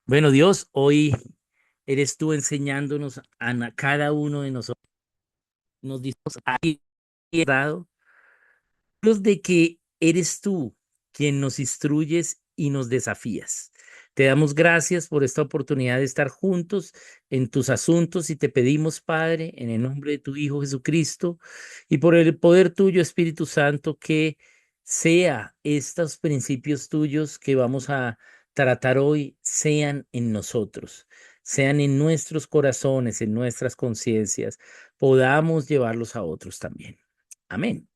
Bueno, Dios, hoy eres tú enseñándonos cada uno de nosotros, nos dices ahí dado, de que eres tú quien nos instruyes y nos desafías. Te damos gracias por esta oportunidad de estar juntos en tus asuntos y te pedimos, Padre, en el nombre de tu Hijo Jesucristo y por el poder tuyo, Espíritu Santo, que sea estos principios tuyos que vamos a tratar hoy, sean en nosotros, sean en nuestros corazones, en nuestras conciencias, podamos llevarlos a otros también. Amén.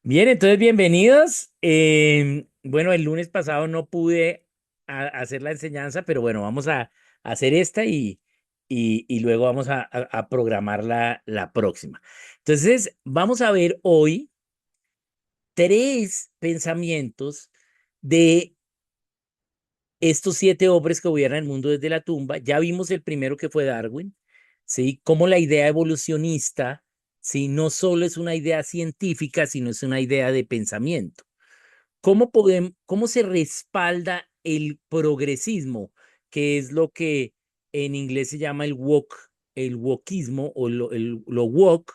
Bien, entonces bienvenidos. Bueno, el lunes pasado no pude hacer la enseñanza, pero bueno, vamos a hacer esta y luego vamos a programar la próxima. Entonces, vamos a ver hoy tres pensamientos de estos siete hombres que gobiernan el mundo desde la tumba. Ya vimos el primero que fue Darwin, ¿sí? Cómo la idea evolucionista, ¿sí? No solo es una idea científica, sino es una idea de pensamiento. ¿Cómo se respalda el progresismo, que es lo que en inglés se llama el wokismo o lo woke,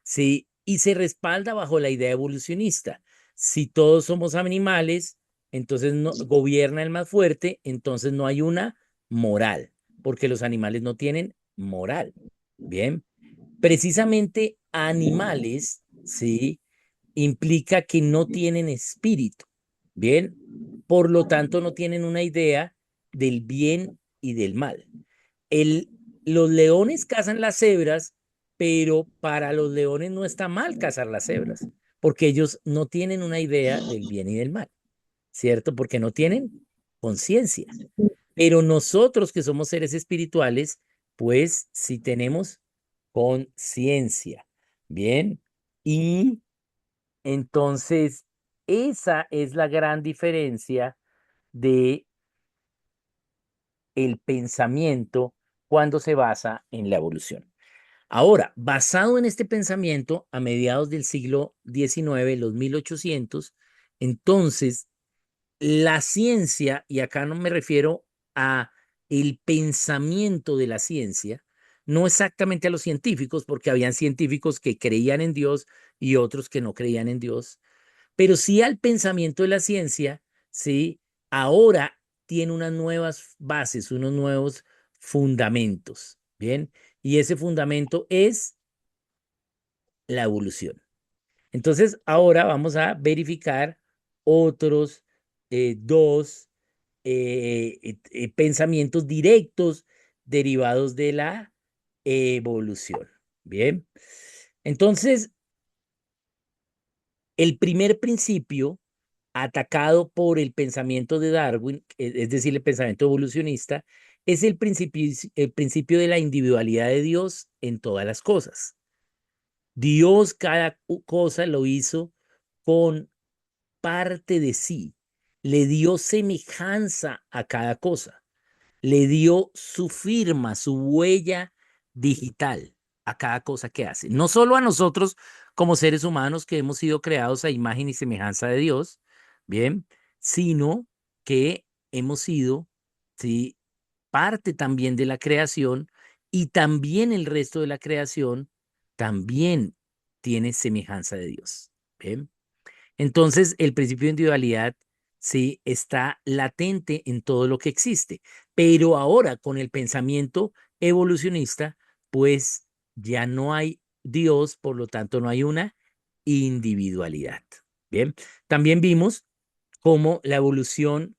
¿sí? Y se respalda bajo la idea evolucionista. Si todos somos animales, entonces no, gobierna el más fuerte, entonces no hay una moral, porque los animales no tienen moral. Bien, precisamente animales, ¿sí? Implica que no tienen espíritu. Bien, por lo tanto no tienen una idea del bien y del mal. El, los leones cazan las cebras, pero para los leones no está mal cazar las cebras, porque ellos no tienen una idea del bien y del mal, ¿cierto? Porque no tienen conciencia. Pero nosotros que somos seres espirituales, pues sí tenemos conciencia. Bien, y entonces esa es la gran diferencia de el pensamiento cuando se basa en la evolución. Ahora, basado en este pensamiento, a mediados del siglo XIX, los 1800, entonces la ciencia, y acá no me refiero a el pensamiento de la ciencia, no exactamente a los científicos, porque habían científicos que creían en Dios y otros que no creían en Dios, pero sí al pensamiento de la ciencia, sí, ahora tiene unas nuevas bases, unos nuevos fundamentos, ¿bien? Y ese fundamento es la evolución. Entonces, ahora vamos a verificar otros dos pensamientos directos derivados de la evolución. Bien. Entonces, el primer principio atacado por el pensamiento de Darwin, es decir, el pensamiento evolucionista, es el principio de la individualidad de Dios en todas las cosas. Dios cada cosa lo hizo con parte de sí, le dio semejanza a cada cosa, le dio su firma, su huella digital a cada cosa que hace. No solo a nosotros como seres humanos que hemos sido creados a imagen y semejanza de Dios, bien, sino que hemos sido, sí, parte también de la creación y también el resto de la creación también tiene semejanza de Dios. Bien. Entonces, el principio de individualidad sí está latente en todo lo que existe, pero ahora con el pensamiento evolucionista, pues ya no hay Dios, por lo tanto no hay una individualidad. Bien, también vimos cómo la evolución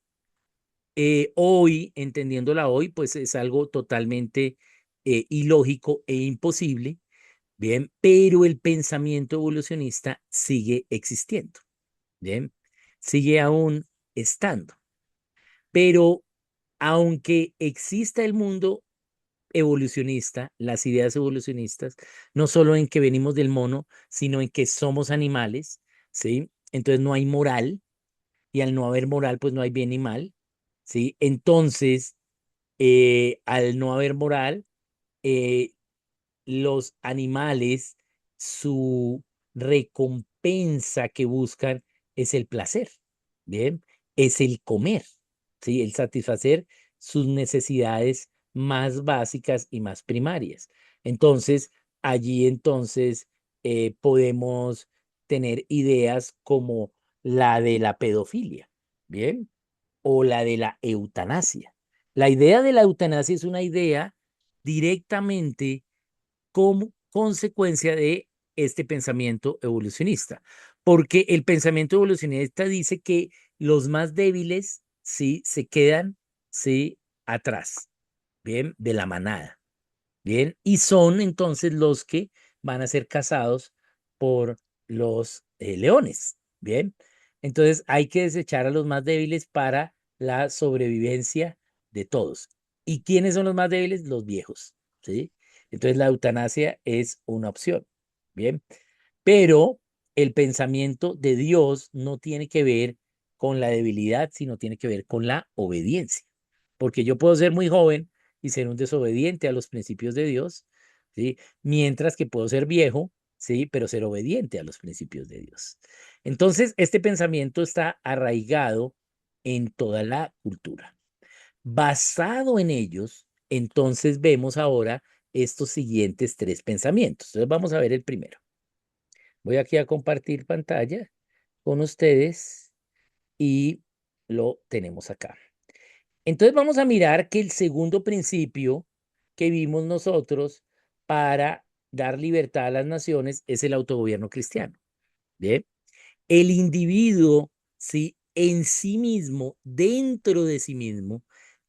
hoy, entendiéndola hoy, pues es algo totalmente ilógico e imposible. Bien, pero el pensamiento evolucionista sigue existiendo. Bien, sigue aún estando. Pero aunque exista el mundo evolucionista, las ideas evolucionistas, no solo en que venimos del mono, sino en que somos animales, ¿sí? Entonces no hay moral y al no haber moral, pues no hay bien ni mal, ¿sí? Entonces, al no haber moral, eh, los animales, su recompensa que buscan es el placer, ¿bien? Es el comer, ¿sí? El satisfacer sus necesidades más básicas y más primarias. Entonces, allí entonces podemos tener ideas como la de la pedofilia, ¿bien? O la de la eutanasia. La idea de la eutanasia es una idea directamente como consecuencia de este pensamiento evolucionista, porque el pensamiento evolucionista dice que los más débiles, sí, se quedan, sí, atrás, bien, de la manada. Bien, y son entonces los que van a ser cazados por los leones. Bien, entonces hay que desechar a los más débiles para la sobrevivencia de todos. ¿Y quiénes son los más débiles? Los viejos. ¿Sí? Entonces la eutanasia es una opción. Bien, pero el pensamiento de Dios no tiene que ver con la debilidad, sino tiene que ver con la obediencia. Porque yo puedo ser muy joven y ser un desobediente a los principios de Dios, ¿sí? Mientras que puedo ser viejo, ¿sí? Pero ser obediente a los principios de Dios. Entonces, este pensamiento está arraigado en toda la cultura. Basado en ellos, entonces vemos ahora estos siguientes tres pensamientos. Entonces, vamos a ver el primero. Voy aquí a compartir pantalla con ustedes y lo tenemos acá. Entonces vamos a mirar que el segundo principio que vimos nosotros para dar libertad a las naciones es el autogobierno cristiano. Bien, el individuo, sí, en sí mismo, dentro de sí mismo,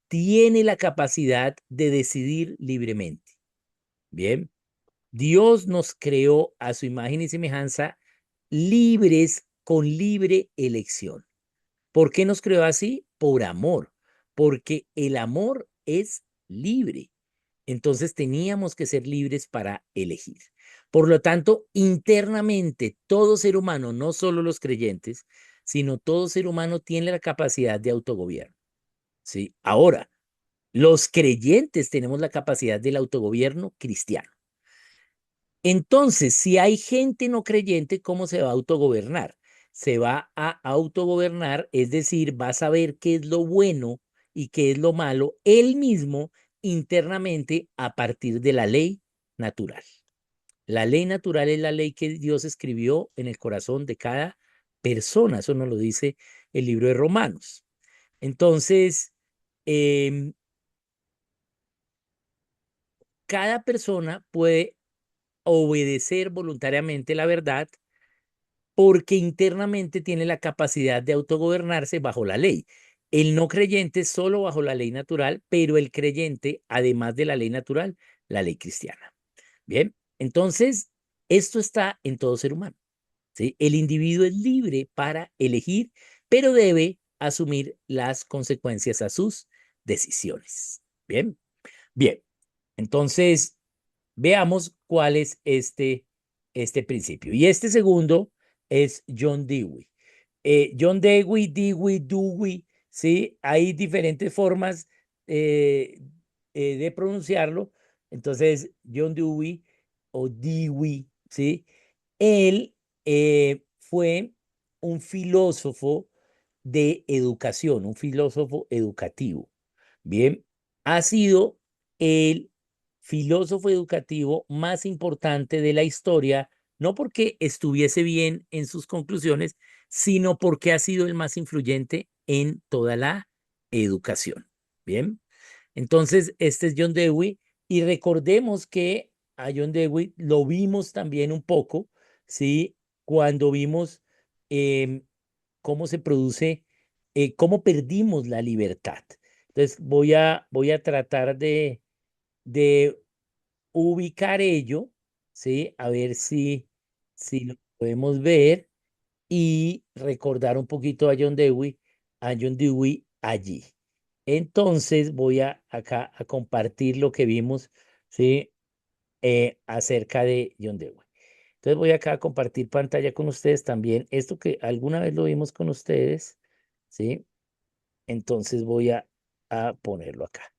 tiene la capacidad de decidir libremente. Bien, Dios nos creó a su imagen y semejanza libres con libre elección. ¿Por qué nos creó así? Por amor, porque el amor es libre. Entonces teníamos que ser libres para elegir. Por lo tanto, internamente, todo ser humano, no solo los creyentes, sino todo ser humano tiene la capacidad de autogobierno. ¿Sí? Ahora, los creyentes tenemos la capacidad del autogobierno cristiano. Entonces, si hay gente no creyente, ¿cómo se va a autogobernar? Se va a autogobernar, es decir, va a saber qué es lo bueno y qué es lo malo él mismo internamente a partir de la ley natural. La ley natural es la ley que Dios escribió en el corazón de cada persona. Eso nos lo dice el libro de Romanos. Entonces, em, cada persona puede obedecer voluntariamente la verdad porque internamente tiene la capacidad de autogobernarse bajo la ley. El no creyente solo bajo la ley natural, pero el creyente, además de la ley natural, la ley cristiana. Bien, entonces, esto está en todo ser humano. ¿Sí? El individuo es libre para elegir, pero debe asumir las consecuencias a sus decisiones. Bien, bien. Entonces, veamos cuál es este principio. Y este segundo es John Dewey. John Dewey, Dewey, Dewey, ¿sí? Hay diferentes formas de pronunciarlo. Entonces, John Dewey o Dewey, ¿sí? Él fue un filósofo de educación, un filósofo educativo. Bien, ha sido el filósofo educativo más importante de la historia, no porque estuviese bien en sus conclusiones, sino porque ha sido el más influyente en toda la educación. Bien, entonces este es John Dewey y recordemos que a John Dewey lo vimos también un poco, ¿sí? Cuando vimos em, cómo se produce, cómo perdimos la libertad. Entonces voy a tratar de ubicar ello, ¿sí? A ver si lo podemos ver y recordar un poquito a John Dewey allí. Entonces voy a acá a compartir lo que vimos, ¿sí? Acerca de John Dewey. Entonces voy acá a compartir pantalla con ustedes también. Esto que alguna vez lo vimos con ustedes, ¿sí? Entonces voy a ponerlo acá.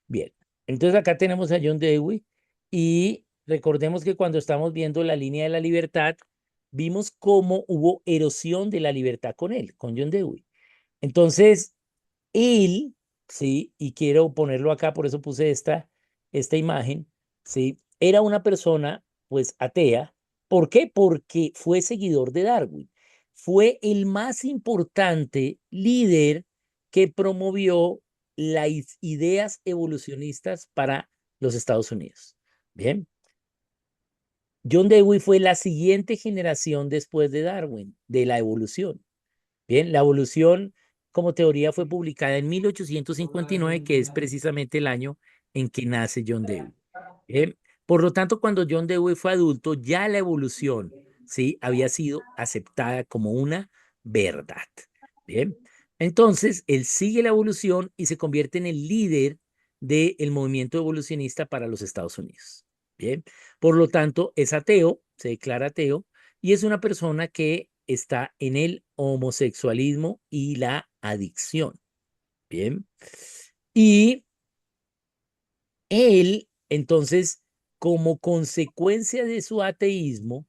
Bien, entonces acá tenemos a John Dewey y recordemos que cuando estamos viendo la línea de la libertad, vimos cómo hubo erosión de la libertad con él, con John Dewey. Entonces, él ¿sí? Y quiero ponerlo acá, por eso puse esta imagen, ¿sí? Era una persona, pues, atea. ¿Por qué? Porque fue seguidor de Darwin. Fue el más importante líder que promovió las ideas evolucionistas para los Estados Unidos. Bien, John Dewey fue la siguiente generación después de Darwin, de la evolución. Bien, la evolución como teoría fue publicada en 1859, que es precisamente el año en que nace John Dewey. Bien, por lo tanto, cuando John Dewey fue adulto, ya la evolución, ¿sí? Había sido aceptada como una verdad. Bien, entonces él sigue la evolución y se convierte en el líder del movimiento evolucionista para los Estados Unidos. Bien, por lo tanto, es ateo, se declara ateo y es una persona que está en el homosexualismo y la adicción. Bien. Y él, entonces, como consecuencia de su ateísmo,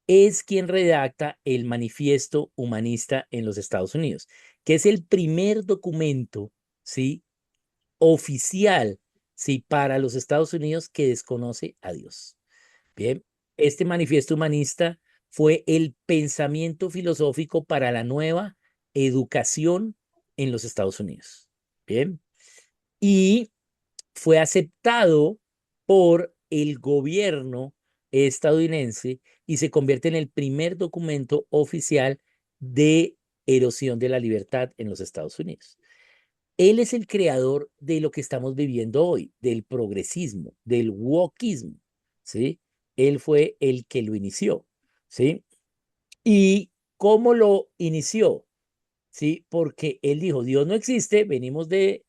es quien redacta el Manifiesto Humanista en los Estados Unidos, que es el primer documento, ¿sí? Oficial, ¿sí? Para los Estados Unidos que desconoce a Dios. Bien, este manifiesto humanista fue el pensamiento filosófico para la nueva educación en los Estados Unidos. Bien, y fue aceptado por el gobierno estadounidense y se convierte en el primer documento oficial de erosión de la libertad en los Estados Unidos. Él es el creador de lo que estamos viviendo hoy, del progresismo, del wokismo, ¿sí? Él fue el que lo inició, ¿sí? ¿Y cómo lo inició? ¿Sí? Porque él dijo, Dios no existe, venimos de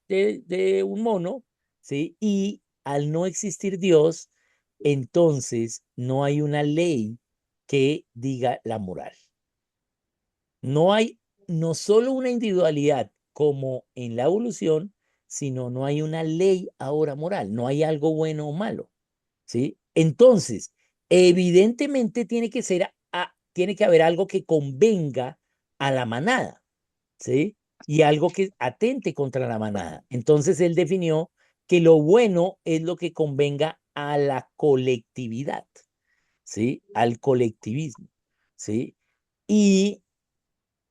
un mono, ¿sí? Y al no existir Dios, entonces no hay una ley que diga la moral. No hay no solo una individualidad como en la evolución, sino no hay una ley ahora moral, no hay algo bueno o malo, ¿sí? Entonces, evidentemente tiene que haber algo que convenga a la manada, ¿sí? Y algo que atente contra la manada. Entonces, él definió que lo bueno es lo que convenga a la colectividad, ¿sí? Al colectivismo, ¿sí? Y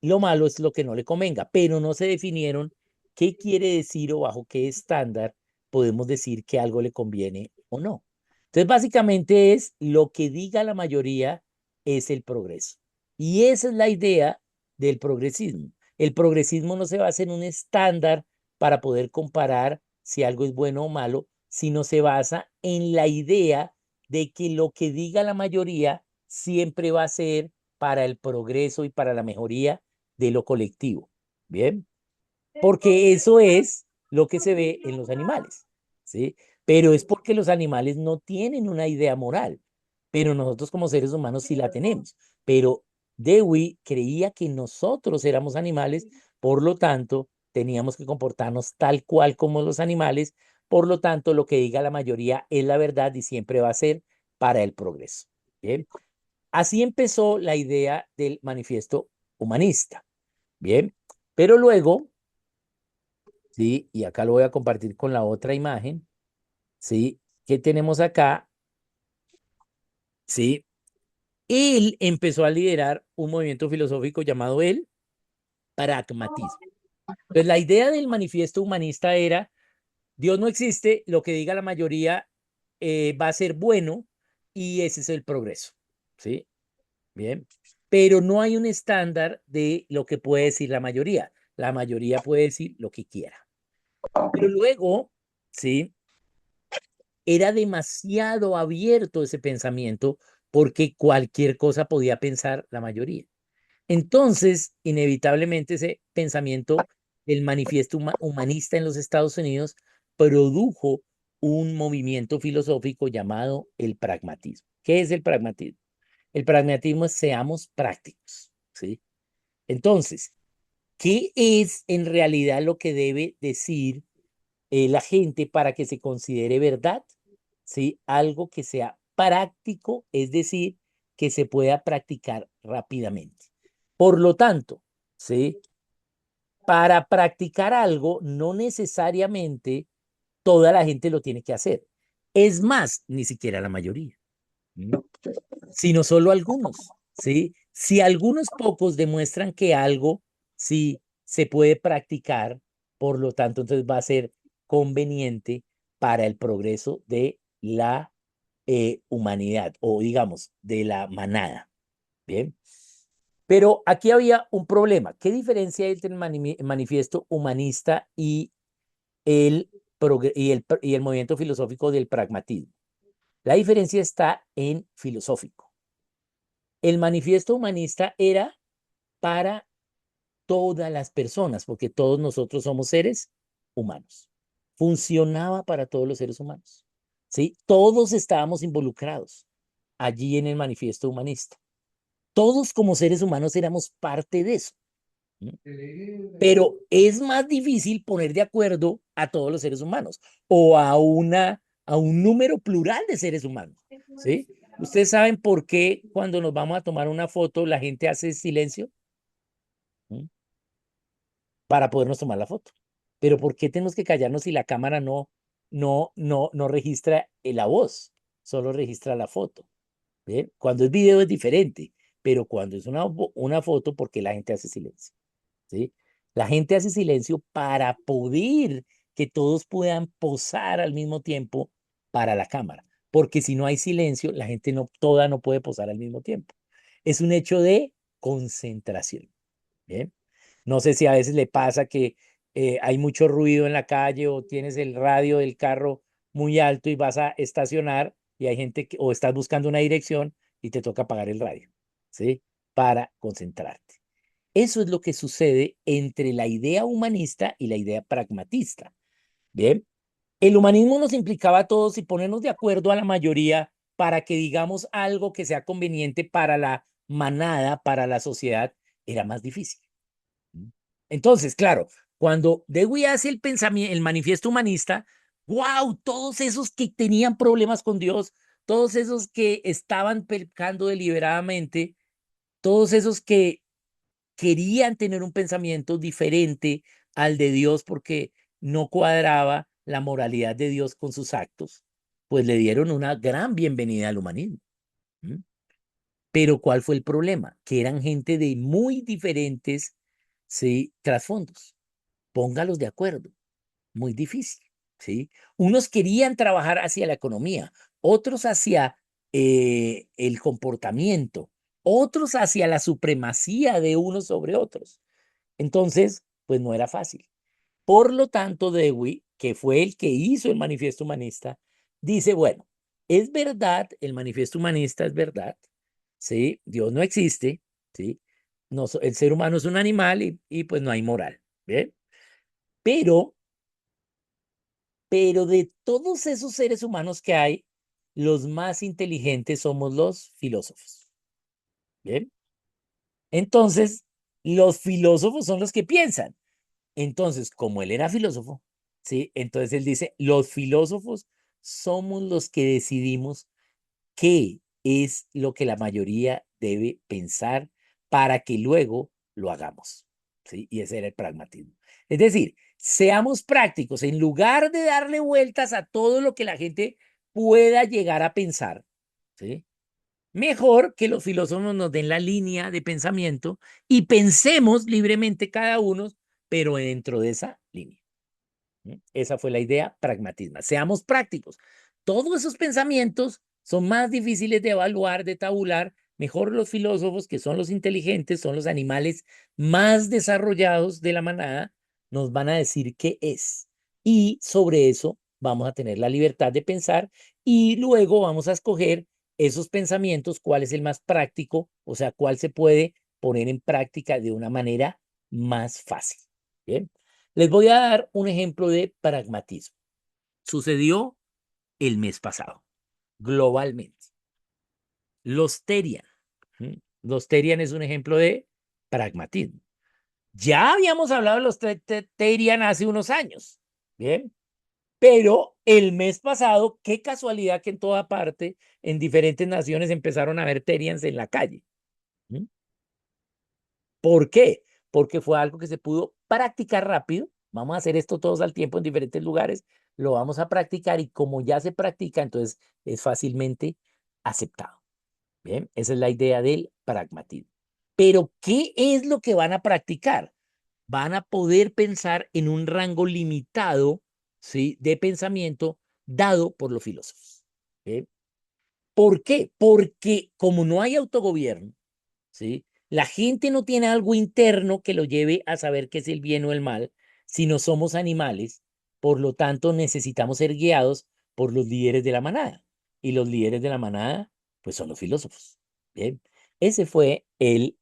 lo malo es lo que no le convenga, pero no se definieron qué quiere decir o bajo qué estándar podemos decir que algo le conviene o no. Entonces, básicamente es lo que diga la mayoría es el progreso. Y esa es la idea del progresismo. El progresismo no se basa en un estándar para poder comparar si algo es bueno o malo, sino se basa en la idea de que lo que diga la mayoría siempre va a ser para el progreso y para la mejoría de lo colectivo. Bien, porque eso es lo que se ve en los animales, ¿sí? Pero es porque los animales no tienen una idea moral, pero nosotros como seres humanos sí la tenemos. Pero Dewey creía que nosotros éramos animales, por lo tanto, teníamos que comportarnos tal cual como los animales, por lo tanto, lo que diga la mayoría es la verdad y siempre va a ser para el progreso. Bien, así empezó la idea del manifiesto humanista. Bien, pero luego, sí, y acá lo voy a compartir con la otra imagen, sí, que tenemos acá, sí, él empezó a liderar un movimiento filosófico llamado el pragmatismo. Entonces, la idea del manifiesto humanista era, Dios no existe, lo que diga la mayoría va a ser bueno y ese es el progreso, ¿sí? Bien, pero no hay un estándar de lo que puede decir la mayoría. La mayoría puede decir lo que quiera. Pero luego, ¿sí? Era demasiado abierto ese pensamiento porque cualquier cosa podía pensar la mayoría. Entonces, inevitablemente ese pensamiento del manifiesto humanista en los Estados Unidos produjo un movimiento filosófico llamado el pragmatismo. ¿Qué es el pragmatismo? El pragmatismo es seamos prácticos, ¿sí? Entonces, ¿qué es en realidad lo que debe decir la gente para que se considere verdad? ¿Sí? Algo que sea práctico, es decir, que se pueda practicar rápidamente. Por lo tanto, ¿sí? para practicar algo, no necesariamente toda la gente lo tiene que hacer. Es más, ni siquiera la mayoría, ¿no? Sino solo algunos, ¿sí? Si algunos pocos demuestran que algo sí se puede practicar, por lo tanto, entonces va a ser conveniente para el progreso de la humanidad o digamos de la manada, ¿bien? Pero aquí había un problema. ¿Qué diferencia hay entre el manifiesto humanista y y el movimiento filosófico del pragmatismo? La diferencia está en filosófico. El manifiesto humanista era para todas las personas, porque todos nosotros somos seres humanos. Funcionaba para todos los seres humanos. ¿Sí? Todos estábamos involucrados allí en el manifiesto humanista. Todos como seres humanos éramos parte de eso. ¿Mm? Pero es más difícil poner de acuerdo a todos los seres humanos o a un número plural de seres humanos. ¿Sí? ¿Ustedes saben por qué cuando nos vamos a tomar una foto la gente hace silencio? ¿Mm? Para podernos tomar la foto. Pero ¿por qué tenemos que callarnos si la cámara no registra la voz? Solo registra la foto. ¿Ve? Cuando es video es diferente, pero cuando es una foto, ¿por qué la gente hace silencio? ¿Sí? La gente hace silencio para poder que todos puedan posar al mismo tiempo para la cámara, porque si no hay silencio, la gente toda no puede posar al mismo tiempo. Es un hecho de concentración. ¿Bien? No sé si a veces le pasa que hay mucho ruido en la calle o tienes el radio del carro muy alto y vas a estacionar y hay gente o estás buscando una dirección y te toca apagar el radio, ¿sí? Para concentrarte. Eso es lo que sucede entre la idea humanista y la idea pragmatista. Bien, el humanismo nos implicaba a todos y ponernos de acuerdo a la mayoría para que digamos algo que sea conveniente para la manada, para la sociedad, era más difícil. Entonces, claro, cuando Dewey hace el pensamiento, el manifiesto humanista, wow, todos esos que tenían problemas con Dios, todos esos que estaban pecando deliberadamente, todos esos que querían tener un pensamiento diferente al de Dios porque no cuadraba la moralidad de Dios con sus actos, pues le dieron una gran bienvenida al humanismo. ¿Mm? Pero ¿cuál fue el problema? Que eran gente de muy diferentes, sí, trasfondos. Póngalos de acuerdo, muy difícil, ¿sí? Unos querían trabajar hacia la economía, otros hacia el comportamiento, otros hacia la supremacía de unos sobre otros. Entonces, pues no era fácil. Por lo tanto, Dewey, que fue el que hizo el manifiesto humanista, dice, bueno, es verdad, el manifiesto humanista es verdad, ¿sí? Dios no existe, ¿sí? No, el ser humano es un animal y pues no hay moral, ¿bien? Pero, pero de todos esos seres humanos que hay, los más inteligentes somos los filósofos, ¿bien? Entonces, los filósofos son los que piensan. Entonces, como él era filósofo, ¿sí? Entonces él dice, los filósofos somos los que decidimos qué es lo que la mayoría debe pensar para que luego lo hagamos, ¿sí? Y ese era el pragmatismo. Es decir, seamos prácticos, en lugar de darle vueltas a todo lo que la gente pueda llegar a pensar, ¿sí? Mejor que los filósofos nos den la línea de pensamiento y pensemos libremente cada uno, pero dentro de esa línea. ¿Mm? Esa fue la idea pragmatismo. Seamos prácticos. Todos esos pensamientos son más difíciles de evaluar, de tabular. Mejor los filósofos, que son los inteligentes, son los animales más desarrollados de la manada, nos van a decir qué es. Y sobre eso vamos a tener la libertad de pensar y luego vamos a escoger esos pensamientos, cuál es el más práctico, o sea, cuál se puede poner en práctica de una manera más fácil. Bien. Les voy a dar un ejemplo de pragmatismo. Sucedió el mes pasado, globalmente. Los Terian. Los Terian es un ejemplo de pragmatismo. Ya habíamos hablado de los Terian hace unos años. Bien. Pero el mes pasado, qué casualidad que en toda parte, en diferentes naciones, empezaron a ver Terians en la calle. ¿Mm? ¿Por qué? Porque fue algo que se pudo practicar rápido. Vamos a hacer esto todos al tiempo en diferentes lugares. Lo vamos a practicar y como ya se practica, entonces es fácilmente aceptado. Bien, esa es la idea del pragmatismo. Pero, ¿qué es lo que van a practicar? Van a poder pensar en un rango limitado, ¿sí?, de pensamiento dado por los filósofos. ¿Bien? ¿Por qué? Porque como no hay autogobierno, ¿sí?, la gente no tiene algo interno que lo lleve a saber qué es el bien o el mal, sino somos animales, por lo tanto necesitamos ser guiados por los líderes de la manada. Y los líderes de la manada, pues son los filósofos. Bien, ese fue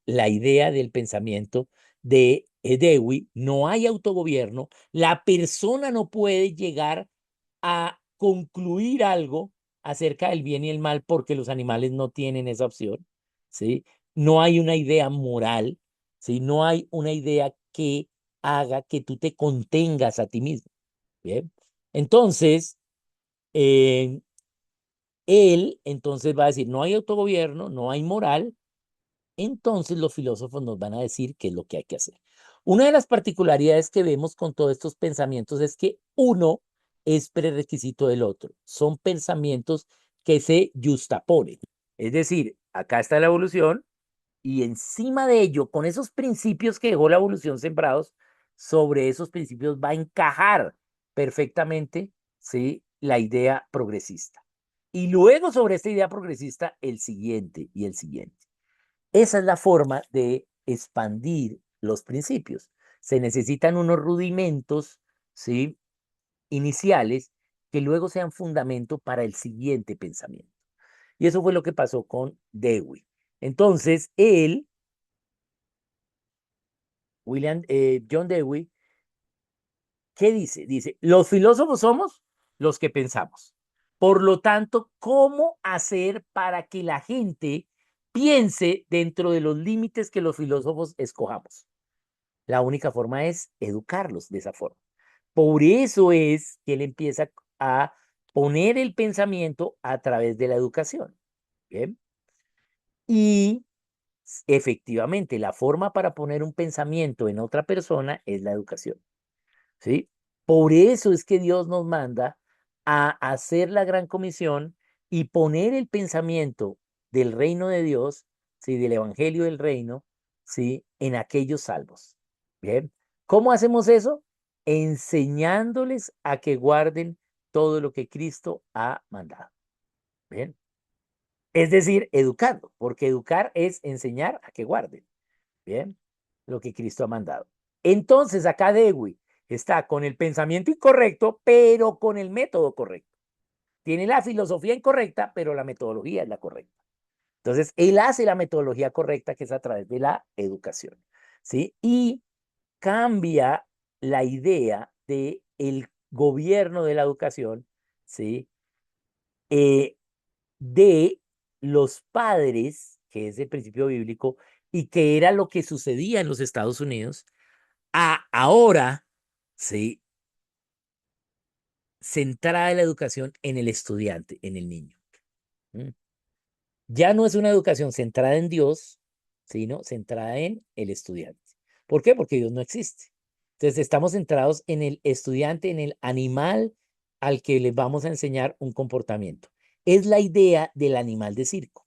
la idea del pensamiento de Dewey. No hay autogobierno, la persona no puede llegar a concluir algo acerca del bien y el mal porque los animales no tienen esa opción, ¿sí? No hay una idea moral, ¿sí? No hay una idea que haga que tú te contengas a ti mismo, ¿bien? Entonces, eh, él entonces va a decir, no hay autogobierno, no hay moral, entonces los filósofos nos van a decir qué es lo que hay que hacer. Una de las particularidades que vemos con todos estos pensamientos es que uno es prerequisito del otro. Son pensamientos que se justaponen. Es decir, acá está la evolución y encima de ello, con esos principios que dejó la evolución sembrados, sobre esos principios va a encajar perfectamente, ¿sí?, la idea progresista. Y luego sobre esta idea progresista, el siguiente y el siguiente. Esa es la forma de expandir los principios. Se necesitan unos rudimentos, ¿sí?, iniciales que luego sean fundamento para el siguiente pensamiento. Y eso fue lo que pasó con Dewey. Entonces, John Dewey, ¿qué dice? Dice, los filósofos somos los que pensamos. Por lo tanto, ¿cómo hacer para que la gente piense dentro de los límites que los filósofos escojamos? La única forma es educarlos de esa forma. Por eso es que él empieza a poner el pensamiento a través de la educación. ¿Bien? Y efectivamente, la forma para poner un pensamiento en otra persona es la educación. ¿Sí? Por eso es que Dios nos manda a hacer la gran comisión y poner el pensamiento del reino de Dios, ¿sí?, del evangelio del reino, ¿sí?, en aquellos salvos. Bien, ¿cómo hacemos eso? Enseñándoles a que guarden todo lo que Cristo ha mandado. Bien, es decir, educando, porque educar es enseñar a que guarden. Bien, lo que Cristo ha mandado. Entonces, acá Dewey está con el pensamiento incorrecto, pero con el método correcto. Tiene la filosofía incorrecta, pero la metodología es la correcta. Entonces, él hace la metodología correcta, que es a través de la educación, ¿sí? Y cambia la idea de el gobierno de la educación, ¿sí?, Eh, de los padres, que es el principio bíblico, y que era lo que sucedía en los Estados Unidos, a ahora, ¿sí?, centrada la educación en el estudiante, en el niño. ¿Mm? Ya no es una educación centrada en Dios, sino centrada en el estudiante. ¿Por qué? Porque Dios no existe. Entonces estamos centrados en el estudiante, en el animal al que le vamos a enseñar un comportamiento. Es la idea del animal de circo.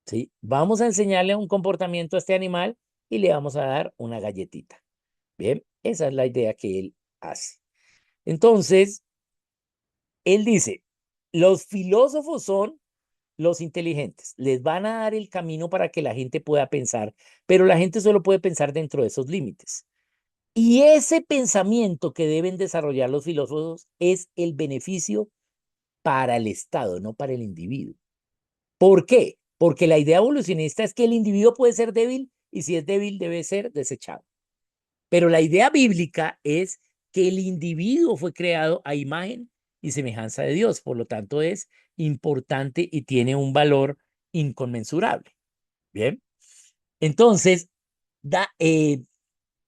¿Sí? Vamos a enseñarle un comportamiento a este animal y le vamos a dar una galletita. Bien, esa es la idea que él hace. Entonces, él dice, los filósofos son los inteligentes, les van a dar el camino para que la gente pueda pensar, pero la gente solo puede pensar dentro de esos límites. Y ese pensamiento que deben desarrollar los filósofos es el beneficio para el Estado, no para el individuo. ¿Por qué? Porque la idea evolucionista es que el individuo puede ser débil y si es débil debe ser desechado. Pero la idea bíblica es que el individuo fue creado a imagen y semejanza de Dios, por lo tanto es importante y tiene un valor inconmensurable. Bien, entonces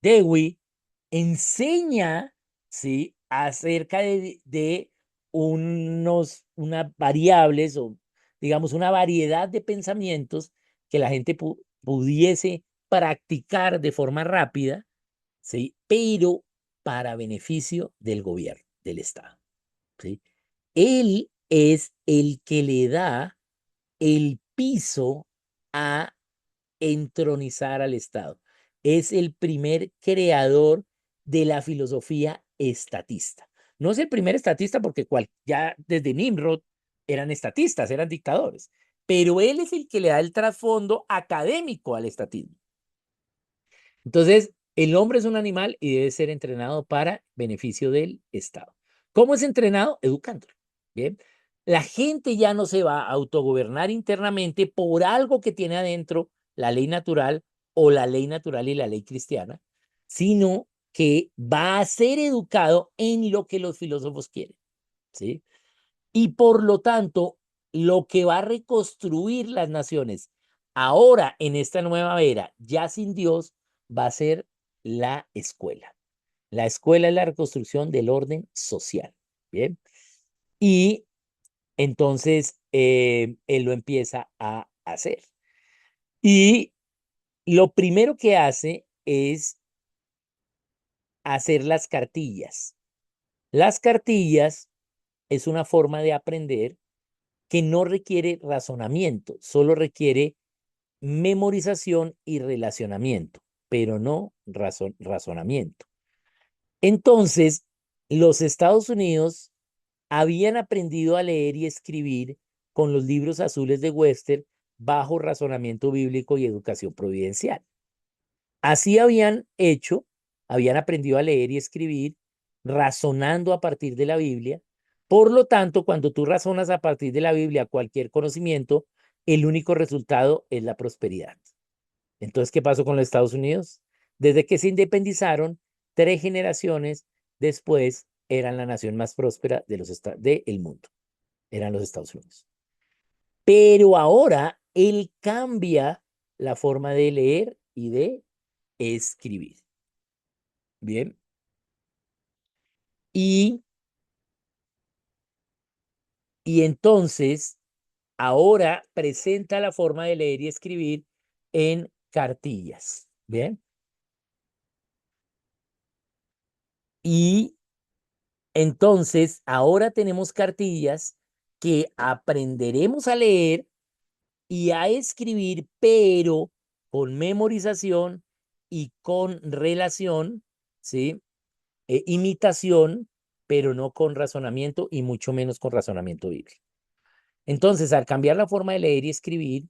Dewey enseña, ¿sí?, acerca de unas variables o, digamos, una variedad de pensamientos que la gente pudiese practicar de forma rápida, ¿sí? Pero para beneficio del gobierno, del Estado, ¿sí? Él es el que le da el piso a entronizar al Estado. Es el primer creador de la filosofía estatista. No es el primer estatista porque ya desde Nimrod eran estatistas, eran dictadores, pero él es el que le da el trasfondo académico al estatismo. Entonces, el hombre es un animal y debe ser entrenado para beneficio del Estado. ¿Cómo es entrenado? Educándolo. Bien. La gente ya no se va a autogobernar internamente por algo que tiene adentro la ley natural o la ley natural y la ley cristiana, sino que va a ser educado en lo que los filósofos quieren, ¿sí? Y por lo tanto, lo que va a reconstruir las naciones ahora en esta nueva era, ya sin Dios, va a ser la escuela. La escuela es la reconstrucción del orden social. Bien. Y entonces él lo empieza a hacer. Y lo primero que hace es hacer las cartillas. Las cartillas es una forma de aprender que no requiere razonamiento, solo requiere memorización y relacionamiento, pero no razonamiento. Entonces, los Estados Unidos habían aprendido a leer y escribir con los libros azules de Webster bajo razonamiento bíblico y educación providencial. Así habían aprendido a leer y escribir razonando a partir de la Biblia. Por lo tanto, cuando tú razonas a partir de la Biblia cualquier conocimiento, el único resultado es la prosperidad. Entonces, ¿qué pasó con los Estados Unidos? Desde que se independizaron, 3 generaciones después eran la nación más próspera del mundo. Eran los Estados Unidos. Pero ahora él cambia la forma de leer y de escribir. Bien. Y, y entonces ahora presenta la forma de leer y escribir en cartillas. Bien. Y entonces ahora tenemos cartillas que aprenderemos a leer y a escribir, pero con memorización y con relación, ¿sí? Imitación, pero no con razonamiento y mucho menos con razonamiento bíblico. Entonces, al cambiar la forma de leer y escribir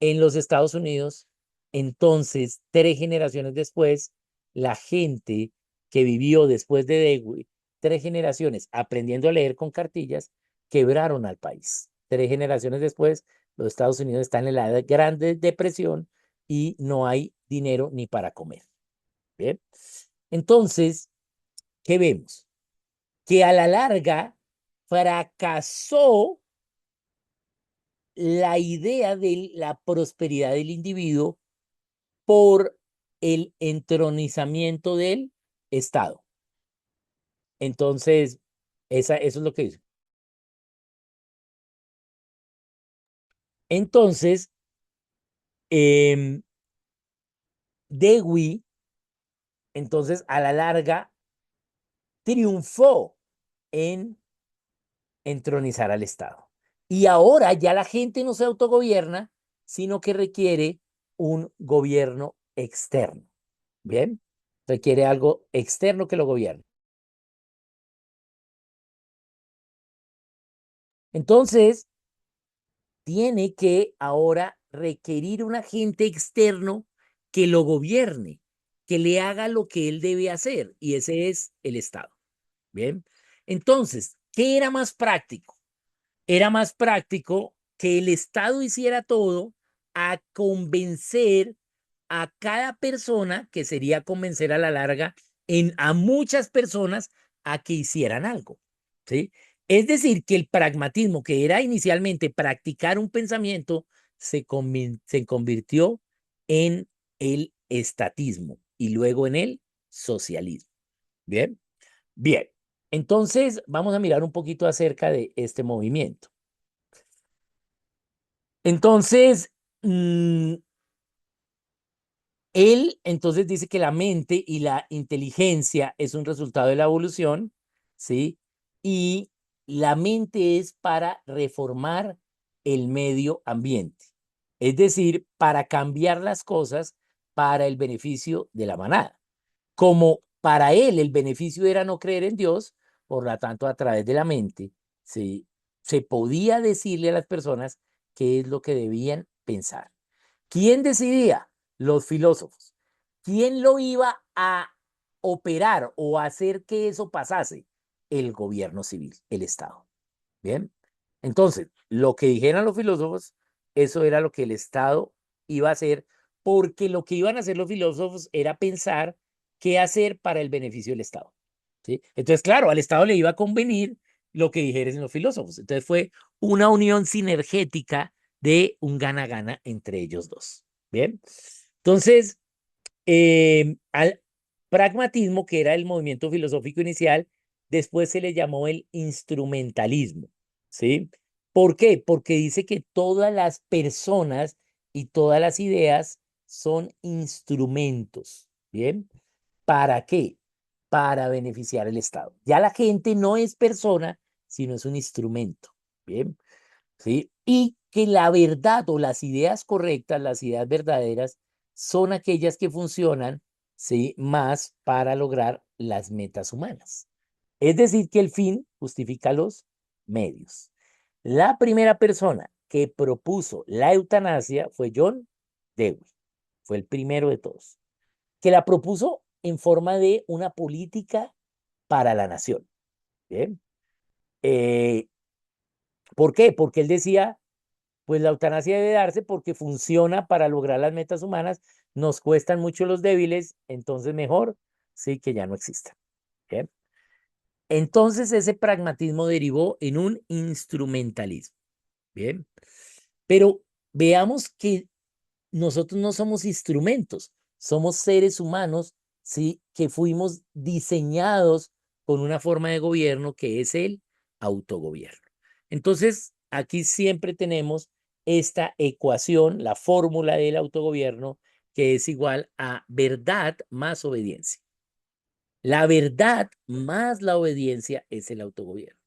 en los Estados Unidos, entonces, 3 generaciones después, la gente que vivió después de Dewey, 3 generaciones aprendiendo a leer con cartillas, quebraron al país. 3 generaciones después, los Estados Unidos están en la Gran Depresión y no hay dinero ni para comer. ¿Bien? Entonces, ¿qué vemos? Que a la larga fracasó la idea de la prosperidad del individuo por el entronizamiento del Estado. Entonces, eso es lo que dice. Entonces, eh, Dewey, entonces, a la larga, triunfó en entronizar al Estado. Y ahora ya la gente no se autogobierna, sino que requiere un gobierno externo. ¿Bien? Requiere algo externo que lo gobierne. Entonces, tiene que ahora requerir un agente externo que lo gobierne, que le haga lo que él debe hacer, y ese es el Estado. Bien. Entonces, ¿qué era más práctico? Era más práctico que el Estado hiciera todo a convencer a cada persona, que sería convencer a la larga a muchas personas a que hicieran algo, ¿sí? Es decir, que el pragmatismo, que era inicialmente practicar un pensamiento, se convirtió en el estatismo y luego en el socialismo. Bien, bien. Entonces, vamos a mirar un poquito acerca de este movimiento. Entonces, Él entonces dice que la mente y la inteligencia es un resultado de la evolución, ¿sí? Y la mente es para reformar el medio ambiente, es decir, para cambiar las cosas para el beneficio de la manada. Como para él el beneficio era no creer en Dios, por lo tanto, a través de la mente, ¿sí? Se podía decirle a las personas qué es lo que debían pensar. ¿Quién decidía? Los filósofos. ¿Quién lo iba a operar o a hacer que eso pasase? El gobierno civil, el Estado. Bien. Entonces, lo que dijeran los filósofos, eso era lo que el Estado iba a hacer, porque lo que iban a hacer los filósofos era pensar qué hacer para el beneficio del Estado. ¿Sí? Entonces, claro, al Estado le iba a convenir lo que dijeran los filósofos. Entonces, fue una unión sinergética de un gana-gana entre ellos dos. Bien. Entonces, al pragmatismo, que era el movimiento filosófico inicial, después se le llamó el instrumentalismo, ¿sí? ¿Por qué? Porque dice que todas las personas y todas las ideas son instrumentos, ¿bien? ¿Para qué? Para beneficiar al Estado. Ya la gente no es persona, sino es un instrumento, ¿bien? ¿Sí? Y que la verdad o las ideas correctas, las ideas verdaderas, son aquellas que funcionan, ¿sí? Más para lograr las metas humanas. Es decir, que el fin justifica los medios. La primera persona que propuso la eutanasia fue John Dewey. Fue el primero de todos. Que la propuso en forma de una política para la nación. ¿Bien? Eh, ¿Por qué? Porque él decía, pues la eutanasia debe darse porque funciona para lograr las metas humanas, nos cuestan mucho los débiles, entonces mejor sí que ya no exista. ¿Bien? Entonces ese pragmatismo derivó en un instrumentalismo. Bien, pero veamos que nosotros no somos instrumentos, somos seres humanos, sí, que fuimos diseñados con una forma de gobierno que es el autogobierno. Entonces, aquí siempre tenemos esta ecuación, la fórmula del autogobierno, que es igual a verdad más obediencia. La verdad más la obediencia es el autogobierno,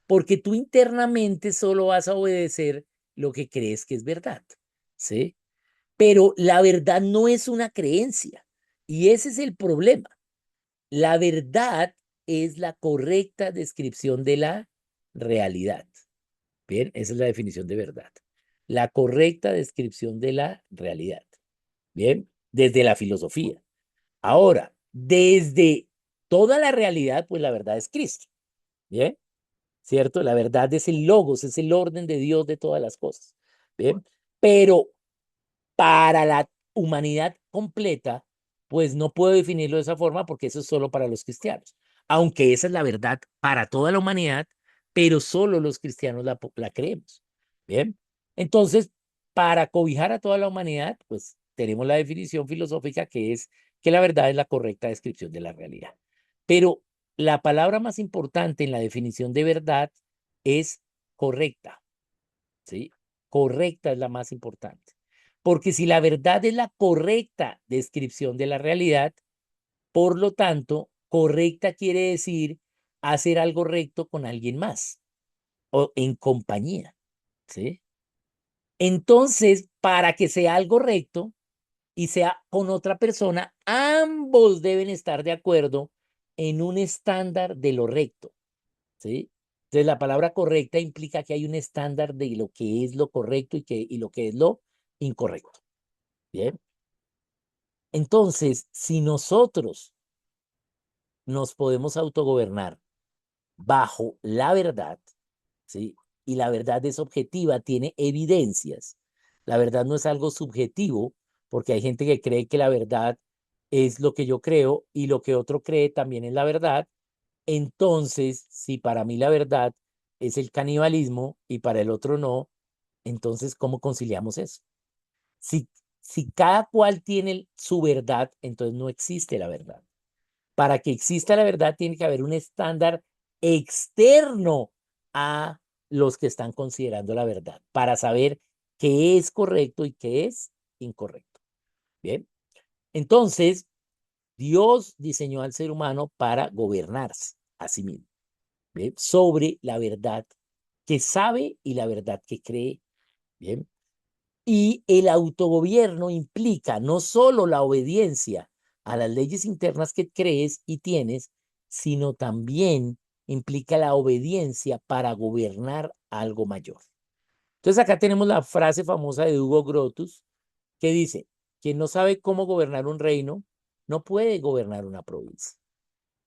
porque tú internamente solo vas a obedecer lo que crees que es verdad, ¿sí? Pero la verdad no es una creencia y ese es el problema. La verdad es la correcta descripción de la realidad. Bien, esa es la definición de verdad. La correcta descripción de la realidad. Bien, desde la filosofía. Ahora, desde toda la realidad, pues la verdad es Cristo. Bien, ¿cierto? La verdad es el logos, es el orden de Dios de todas las cosas. Bien, pero para la humanidad completa, pues no puedo definirlo de esa forma porque eso es solo para los cristianos. Aunque esa es la verdad para toda la humanidad, pero solo los cristianos la creemos. Bien. Entonces, para cobijar a toda la humanidad, pues tenemos la definición filosófica que es que la verdad es la correcta descripción de la realidad. Pero la palabra más importante en la definición de verdad es correcta. ¿Sí? Correcta es la más importante. Porque si la verdad es la correcta descripción de la realidad, por lo tanto, correcta quiere decir hacer algo recto con alguien más o en compañía, ¿sí? Entonces, para que sea algo recto y sea con otra persona, ambos deben estar de acuerdo en un estándar de lo recto. ¿Sí? Entonces, la palabra correcta implica que hay un estándar de lo que es lo correcto y lo que es lo incorrecto. Bien. Entonces, si nosotros nos podemos autogobernar bajo la verdad, ¿sí? Y la verdad es objetiva, tiene evidencias. La verdad no es algo subjetivo, porque hay gente que cree que la verdad es lo que yo creo y lo que otro cree también es la verdad. Entonces, si para mí la verdad es el canibalismo y para el otro no, entonces, ¿cómo conciliamos eso? Si, si cada cual tiene su verdad, entonces no existe la verdad. Para que exista la verdad, tiene que haber un estándar externo a los que están considerando la verdad, para saber qué es correcto y qué es incorrecto. Bien. Entonces, Dios diseñó al ser humano para gobernarse a sí mismo, ¿ve? Sobre la verdad que sabe y la verdad que cree. Bien. Y el autogobierno implica no solo la obediencia a las leyes internas que crees y tienes, sino también implica la obediencia para gobernar algo mayor. Entonces acá tenemos la frase famosa de Hugo Grotius que dice, quien no sabe cómo gobernar un reino, no puede gobernar una provincia.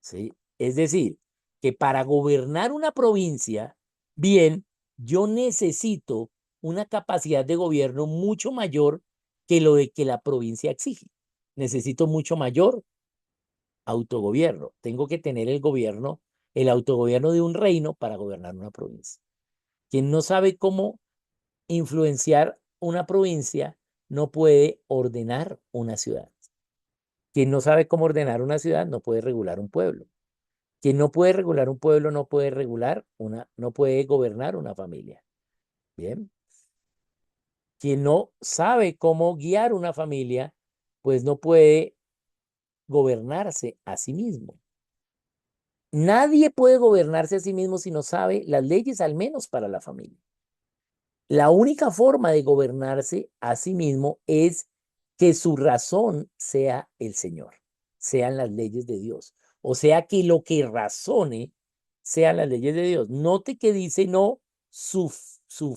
¿Sí? Es decir, que para gobernar una provincia, bien, yo necesito una capacidad de gobierno mucho mayor que lo de que la provincia exige. Necesito mucho mayor autogobierno. Tengo que tener el gobierno, el autogobierno de un reino para gobernar una provincia. Quien no sabe cómo influenciar una provincia no puede ordenar una ciudad. Quien no sabe cómo ordenar una ciudad no puede regular un pueblo. Quien no puede regular un pueblo no puede no puede gobernar una familia. Bien. Quien no sabe cómo guiar una familia, pues no puede gobernarse a sí mismo. Nadie puede gobernarse a sí mismo si no sabe las leyes, al menos para la familia. La única forma de gobernarse a sí mismo es que su razón sea el Señor, sean las leyes de Dios. O sea, que lo que razone sean las leyes de Dios. Note que dice no su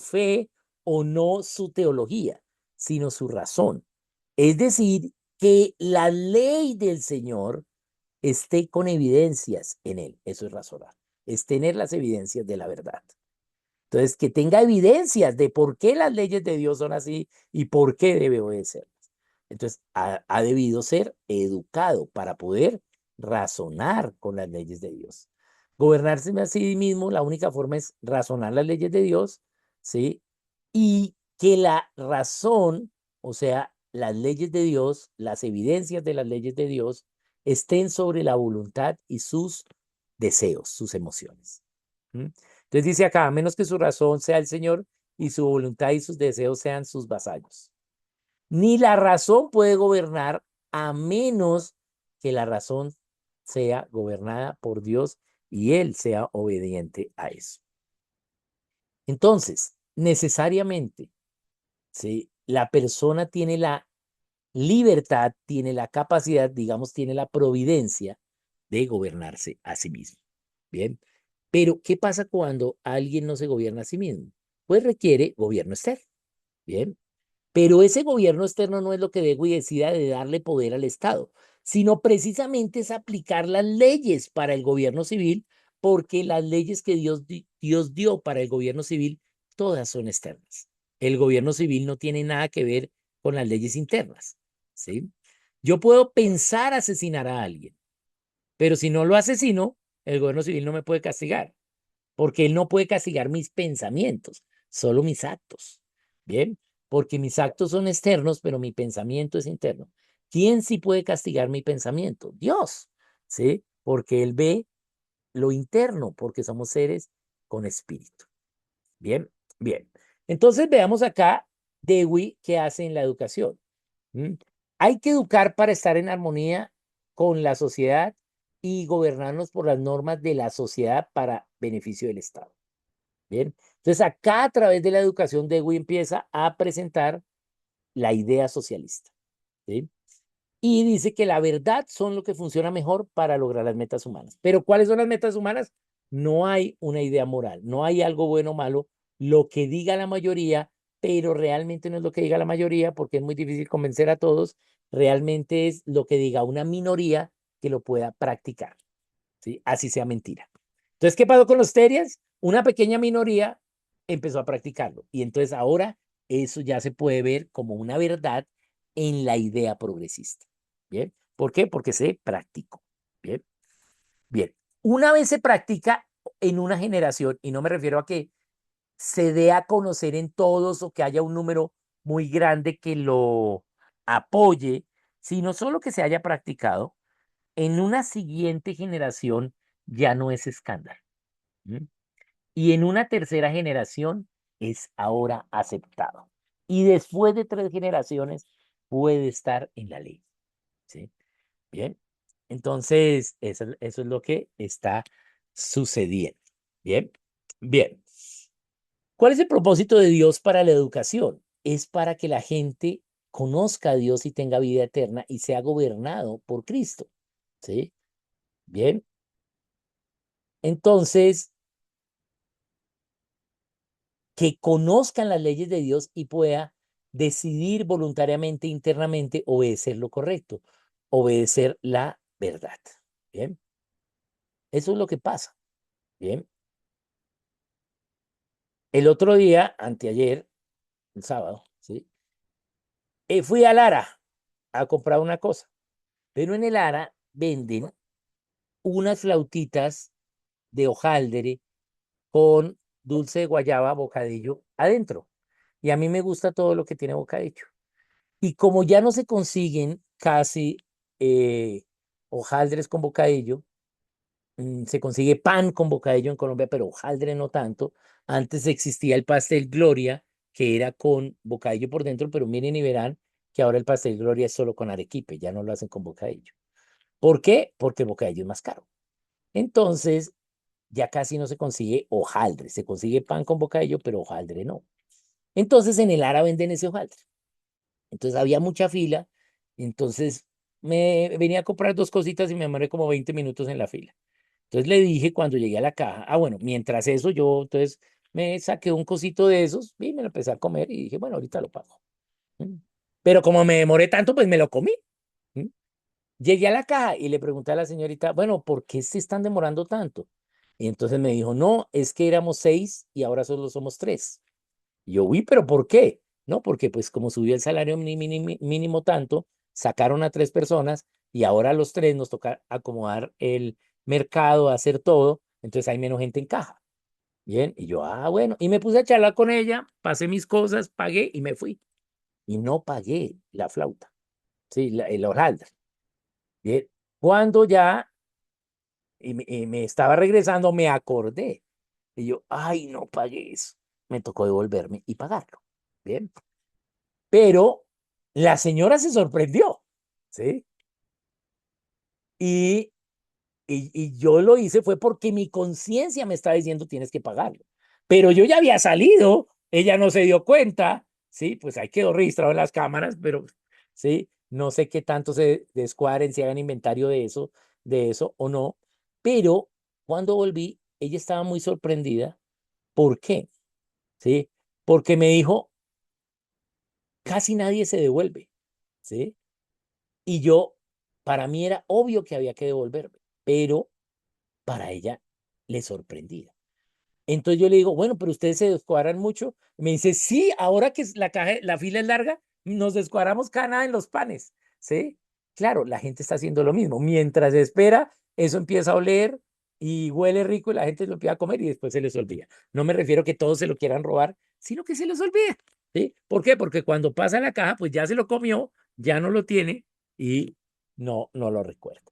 fe o no su teología, sino su razón. Es decir, que la ley del Señor esté con evidencias en él. Eso es razonar. Es tener las evidencias de la verdad. Entonces, que tenga evidencias de por qué las leyes de Dios son así y por qué debe obedecerlas. Entonces, ha debido ser educado para poder razonar con las leyes de Dios. Gobernarse a sí mismo, la única forma es razonar las leyes de Dios, ¿sí? Y que la razón, o sea, las leyes de Dios, las evidencias de las leyes de Dios, estén sobre la voluntad y sus deseos, sus emociones. ¿Mm? Entonces dice acá, a menos que su razón sea el Señor y su voluntad y sus deseos sean sus vasallos. Ni la razón puede gobernar a menos que la razón sea gobernada por Dios y él sea obediente a eso. Entonces, necesariamente, ¿sí? La persona tiene la libertad, tiene la capacidad, digamos, tiene la providencia de gobernarse a sí mismo. Bien, pero ¿qué pasa cuando alguien no se gobierna a sí mismo? Pues requiere gobierno externo. Bien, pero ese gobierno externo no es lo que Dewey decida de darle poder al Estado, sino precisamente es aplicar las leyes para el gobierno civil, porque las leyes que Dios dio para el gobierno civil, todas son externas. El gobierno civil no tiene nada que ver con las leyes internas, ¿sí? Yo puedo pensar asesinar a alguien, pero si no lo asesino, el gobierno civil no me puede castigar porque él no puede castigar mis pensamientos, solo mis actos. Bien, porque mis actos son externos, pero mi pensamiento es interno. ¿Quién sí puede castigar mi pensamiento? Dios, ¿sí? Porque él ve lo interno, porque somos seres con espíritu. Bien, bien. Entonces veamos acá Dewey qué hace en la educación. ¿Mm? Hay que educar para estar en armonía con la sociedad y gobernarnos por las normas de la sociedad para beneficio del Estado. Bien, entonces acá a través de la educación Dewey empieza a presentar la idea socialista, ¿sí? Y dice que la verdad son lo que funciona mejor para lograr las metas humanas. Pero ¿cuáles son las metas humanas? No hay una idea moral, no hay algo bueno o malo, lo que diga la mayoría, pero realmente no es lo que diga la mayoría porque es muy difícil convencer a todos, realmente es lo que diga una minoría que lo pueda practicar, ¿sí? Así sea mentira. Entonces, ¿qué pasó con los Terians? Una pequeña minoría empezó a practicarlo y entonces ahora eso ya se puede ver como una verdad en la idea progresista. ¿Bien? ¿Por qué? Porque se practicó. ¿Bien? Bien. Una vez se practica en una generación, y no me refiero a que se dé a conocer en todos o que haya un número muy grande que lo apoye, sino solo que se haya practicado, en una siguiente generación ya no es escándalo. ¿Mm? Y en una tercera generación es ahora aceptado. Y después de 3 generaciones puede estar en la ley. ¿sí? Bien. Entonces, eso es lo que está sucediendo. Bien. Bien. ¿Cuál es el propósito de Dios para la educación? Es para que la gente conozca a Dios y tenga vida eterna y sea gobernado por Cristo. ¿Sí? Bien. Entonces, que conozcan las leyes de Dios y pueda decidir voluntariamente, internamente, obedecer lo correcto, obedecer la verdad. Bien. Eso es lo que pasa. Bien. El otro día, anteayer, el sábado, ¿sí? Fui a Lara a comprar una cosa, pero en el Lara venden unas flautitas de hojaldre con dulce de guayaba, bocadillo adentro. Y a mí me gusta todo lo que tiene bocadillo. Y como ya no se consiguen casi hojaldres con bocadillo, se consigue pan con bocadillo en Colombia, pero hojaldre no tanto. Antes existía el pastel Gloria, que era con bocadillo por dentro, pero miren y verán que ahora el pastel Gloria es solo con arequipe, ya no lo hacen con bocadillo. ¿Por qué? Porque el bocadillo es más caro. Entonces, ya casi no se consigue hojaldre, se consigue pan con bocadillo, pero hojaldre no. Entonces, en el Ara venden ese hojaldre. Entonces, había mucha fila, entonces me venía a comprar dos cositas y me demoré como 20 minutos en la fila. Entonces le dije cuando llegué a la caja, bueno, mientras eso yo entonces me saqué un cosito de esos y me lo empecé a comer y dije, bueno, ahorita lo pago. ¿Mm? Pero como me demoré tanto, pues me lo comí. ¿Mm? Llegué a la caja y le pregunté a la señorita, bueno, ¿por qué se están demorando tanto? Y entonces me dijo, no, es que éramos 6 y ahora solo somos 3. Y yo, uy, ¿pero por qué? No, porque pues como subió el salario mínimo tanto, sacaron a 3 personas y ahora a los 3 nos toca acomodar el mercado, hacer todo, entonces hay menos gente en caja. Bien, y yo, bueno, y me puse a charlar con ella, pasé mis cosas, pagué y me fui. Y no pagué la flauta, sí, el hojaldre. Bien, cuando ya y me estaba regresando, me acordé. Y yo, ay, no pagué eso. Me tocó devolverme y pagarlo. Bien. Pero la señora se sorprendió, ¿sí? Y, y yo lo hice fue porque mi conciencia me estaba diciendo tienes que pagarlo. Pero yo ya había salido, ella no se dio cuenta, ¿sí? Pues ahí quedó registrado en las cámaras, pero, ¿sí? No sé qué tanto se descuadren, si hagan inventario de eso o no. Pero cuando volví, ella estaba muy sorprendida. ¿Por qué? ¿Sí? Porque me dijo, casi nadie se devuelve, ¿sí? Y yo, para mí era obvio que había que devolverme, pero para ella le sorprendía. Entonces yo le digo, bueno, pero ustedes se descuadran mucho. Me dice, sí, ahora que la fila es larga, nos descuadramos cada nada en los panes, ¿sí? Claro, la gente está haciendo lo mismo. Mientras espera, eso empieza a oler y huele rico y la gente lo empieza a comer y después se les olvida. No me refiero que todos se lo quieran robar, sino que se les olvida, ¿sí? ¿Por qué? Porque cuando pasa la caja, pues ya se lo comió, ya no lo tiene y no lo recuerda.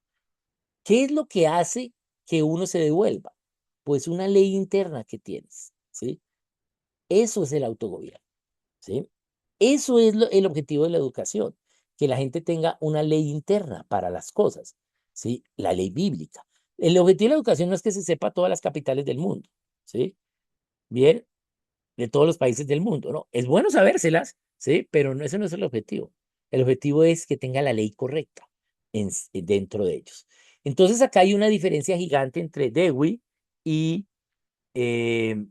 ¿Qué es lo que hace que uno se devuelva? Pues una ley interna que tienes, ¿sí? Eso es el autogobierno, ¿sí? Eso es el objetivo de la educación, que la gente tenga una ley interna para las cosas, ¿sí? La ley bíblica. El objetivo de la educación no es que se sepa todas las capitales del mundo, ¿sí? Bien, de todos los países del mundo, ¿no? Es bueno sabérselas, ¿sí? Pero ese no es el objetivo. El objetivo es que tenga la ley correcta dentro de ellos. Entonces acá hay una diferencia gigante entre Dewey y eh,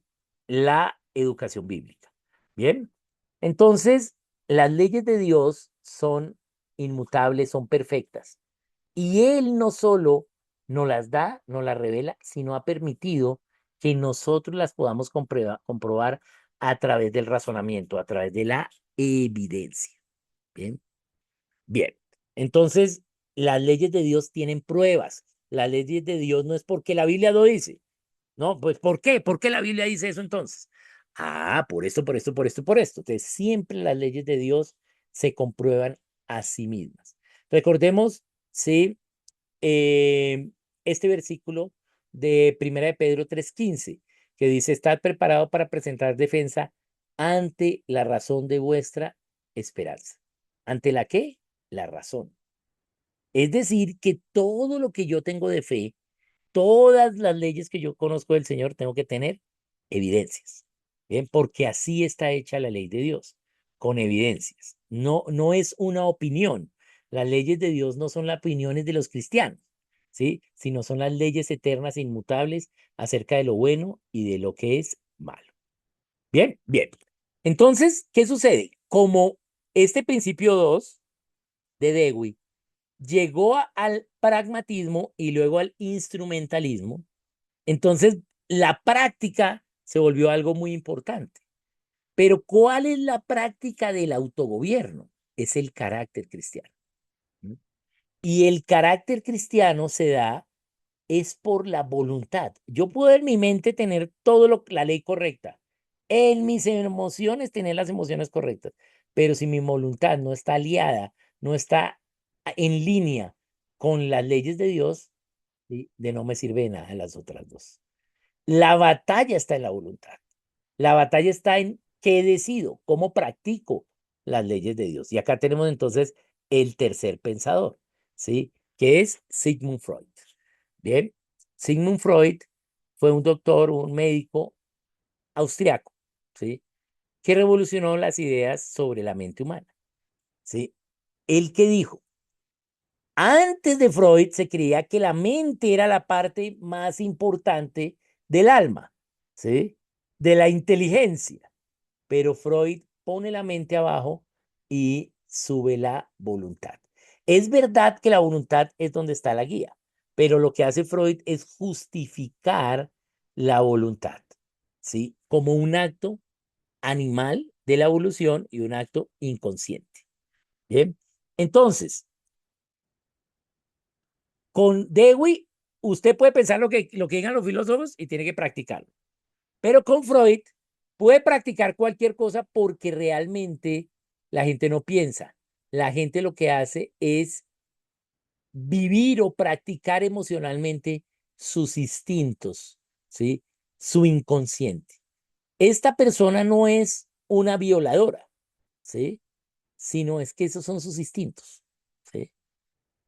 la educación bíblica. Bien, entonces las leyes de Dios son inmutables, son perfectas. Y Él no solo nos las da, nos las revela, sino ha permitido que nosotros las podamos comprobar a través del razonamiento, a través de la evidencia. Bien, bien. Entonces, las leyes de Dios tienen pruebas. Las leyes de Dios no es porque la Biblia lo dice. No, pues ¿por qué? ¿Por qué la Biblia dice eso entonces? Por esto, por esto, por esto, por esto. Entonces, siempre las leyes de Dios se comprueban a sí mismas. Recordemos, sí, eh, este versículo de Primera de Pedro 3:15, que dice, estad preparado para presentar defensa ante la razón de vuestra esperanza. ¿Ante la qué? La razón. Es decir, que todo lo que yo tengo de fe, todas las leyes que yo conozco del Señor, tengo que tener evidencias. Bien, porque así está hecha la ley de Dios, con evidencias. No, no es una opinión. Las leyes de Dios no son las opiniones de los cristianos, ¿sí? Sino son las leyes eternas e inmutables acerca de lo bueno y de lo que es malo. Bien, bien. Entonces, ¿qué sucede? Como este principio 2 de Dewey llegó al pragmatismo y luego al instrumentalismo, entonces la práctica se volvió algo muy importante. Pero ¿cuál es la práctica del autogobierno? Es el carácter cristiano. ¿Mm? Y el carácter cristiano se da es por la voluntad. Yo puedo en mi mente tener la ley correcta, en mis emociones tener las emociones correctas, pero si mi voluntad no está aliada, no está en línea con las leyes de Dios, ¿sí? De no me sirve de nada las otras dos. La batalla está en la voluntad. La batalla está en qué decido, cómo practico las leyes de Dios. Y acá tenemos entonces el tercer pensador, ¿sí? Que es Sigmund Freud. Bien, Sigmund Freud fue un doctor, un médico austriaco, ¿sí? Que revolucionó las ideas sobre la mente humana, ¿sí? El que dijo, antes de Freud se creía que la mente era la parte más importante del alma, ¿sí? De la inteligencia. Pero Freud pone la mente abajo y sube la voluntad. Es verdad que la voluntad es donde está la guía, pero lo que hace Freud es justificar la voluntad, ¿sí? Como un acto animal de la evolución y un acto inconsciente. Bien, entonces, con Dewey, usted puede pensar lo que digan los filósofos y tiene que practicarlo. Pero con Freud puede practicar cualquier cosa porque realmente la gente no piensa. La gente lo que hace es vivir o practicar emocionalmente sus instintos, ¿sí? Su inconsciente. Esta persona no es una violadora, ¿sí? Sino es que esos son sus instintos, ¿sí?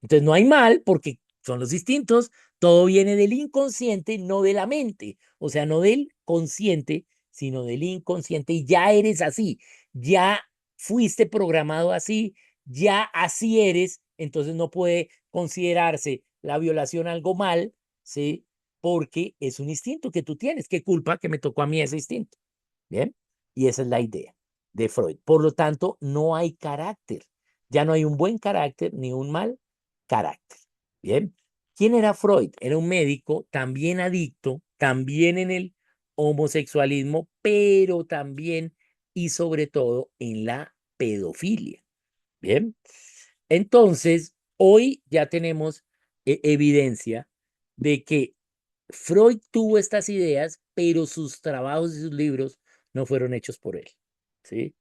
Entonces no hay mal porque son los instintos, todo viene del inconsciente, no de la mente, o sea, no del consciente, sino del inconsciente y ya eres así, ya fuiste programado así, ya así eres, entonces no puede considerarse la violación algo mal, ¿sí? Porque es un instinto que tú tienes, qué culpa que me tocó a mí ese instinto, ¿bien? Y esa es la idea de Freud. Por lo tanto, no hay carácter, ya no hay un buen carácter ni un mal carácter. Bien. ¿Quién era Freud? Era un médico también adicto, también en el homosexualismo, pero también y sobre todo en la pedofilia. Bien. Entonces, hoy ya tenemos evidencia de que Freud tuvo estas ideas, pero sus trabajos y sus libros no fueron hechos por él. ¿Sí?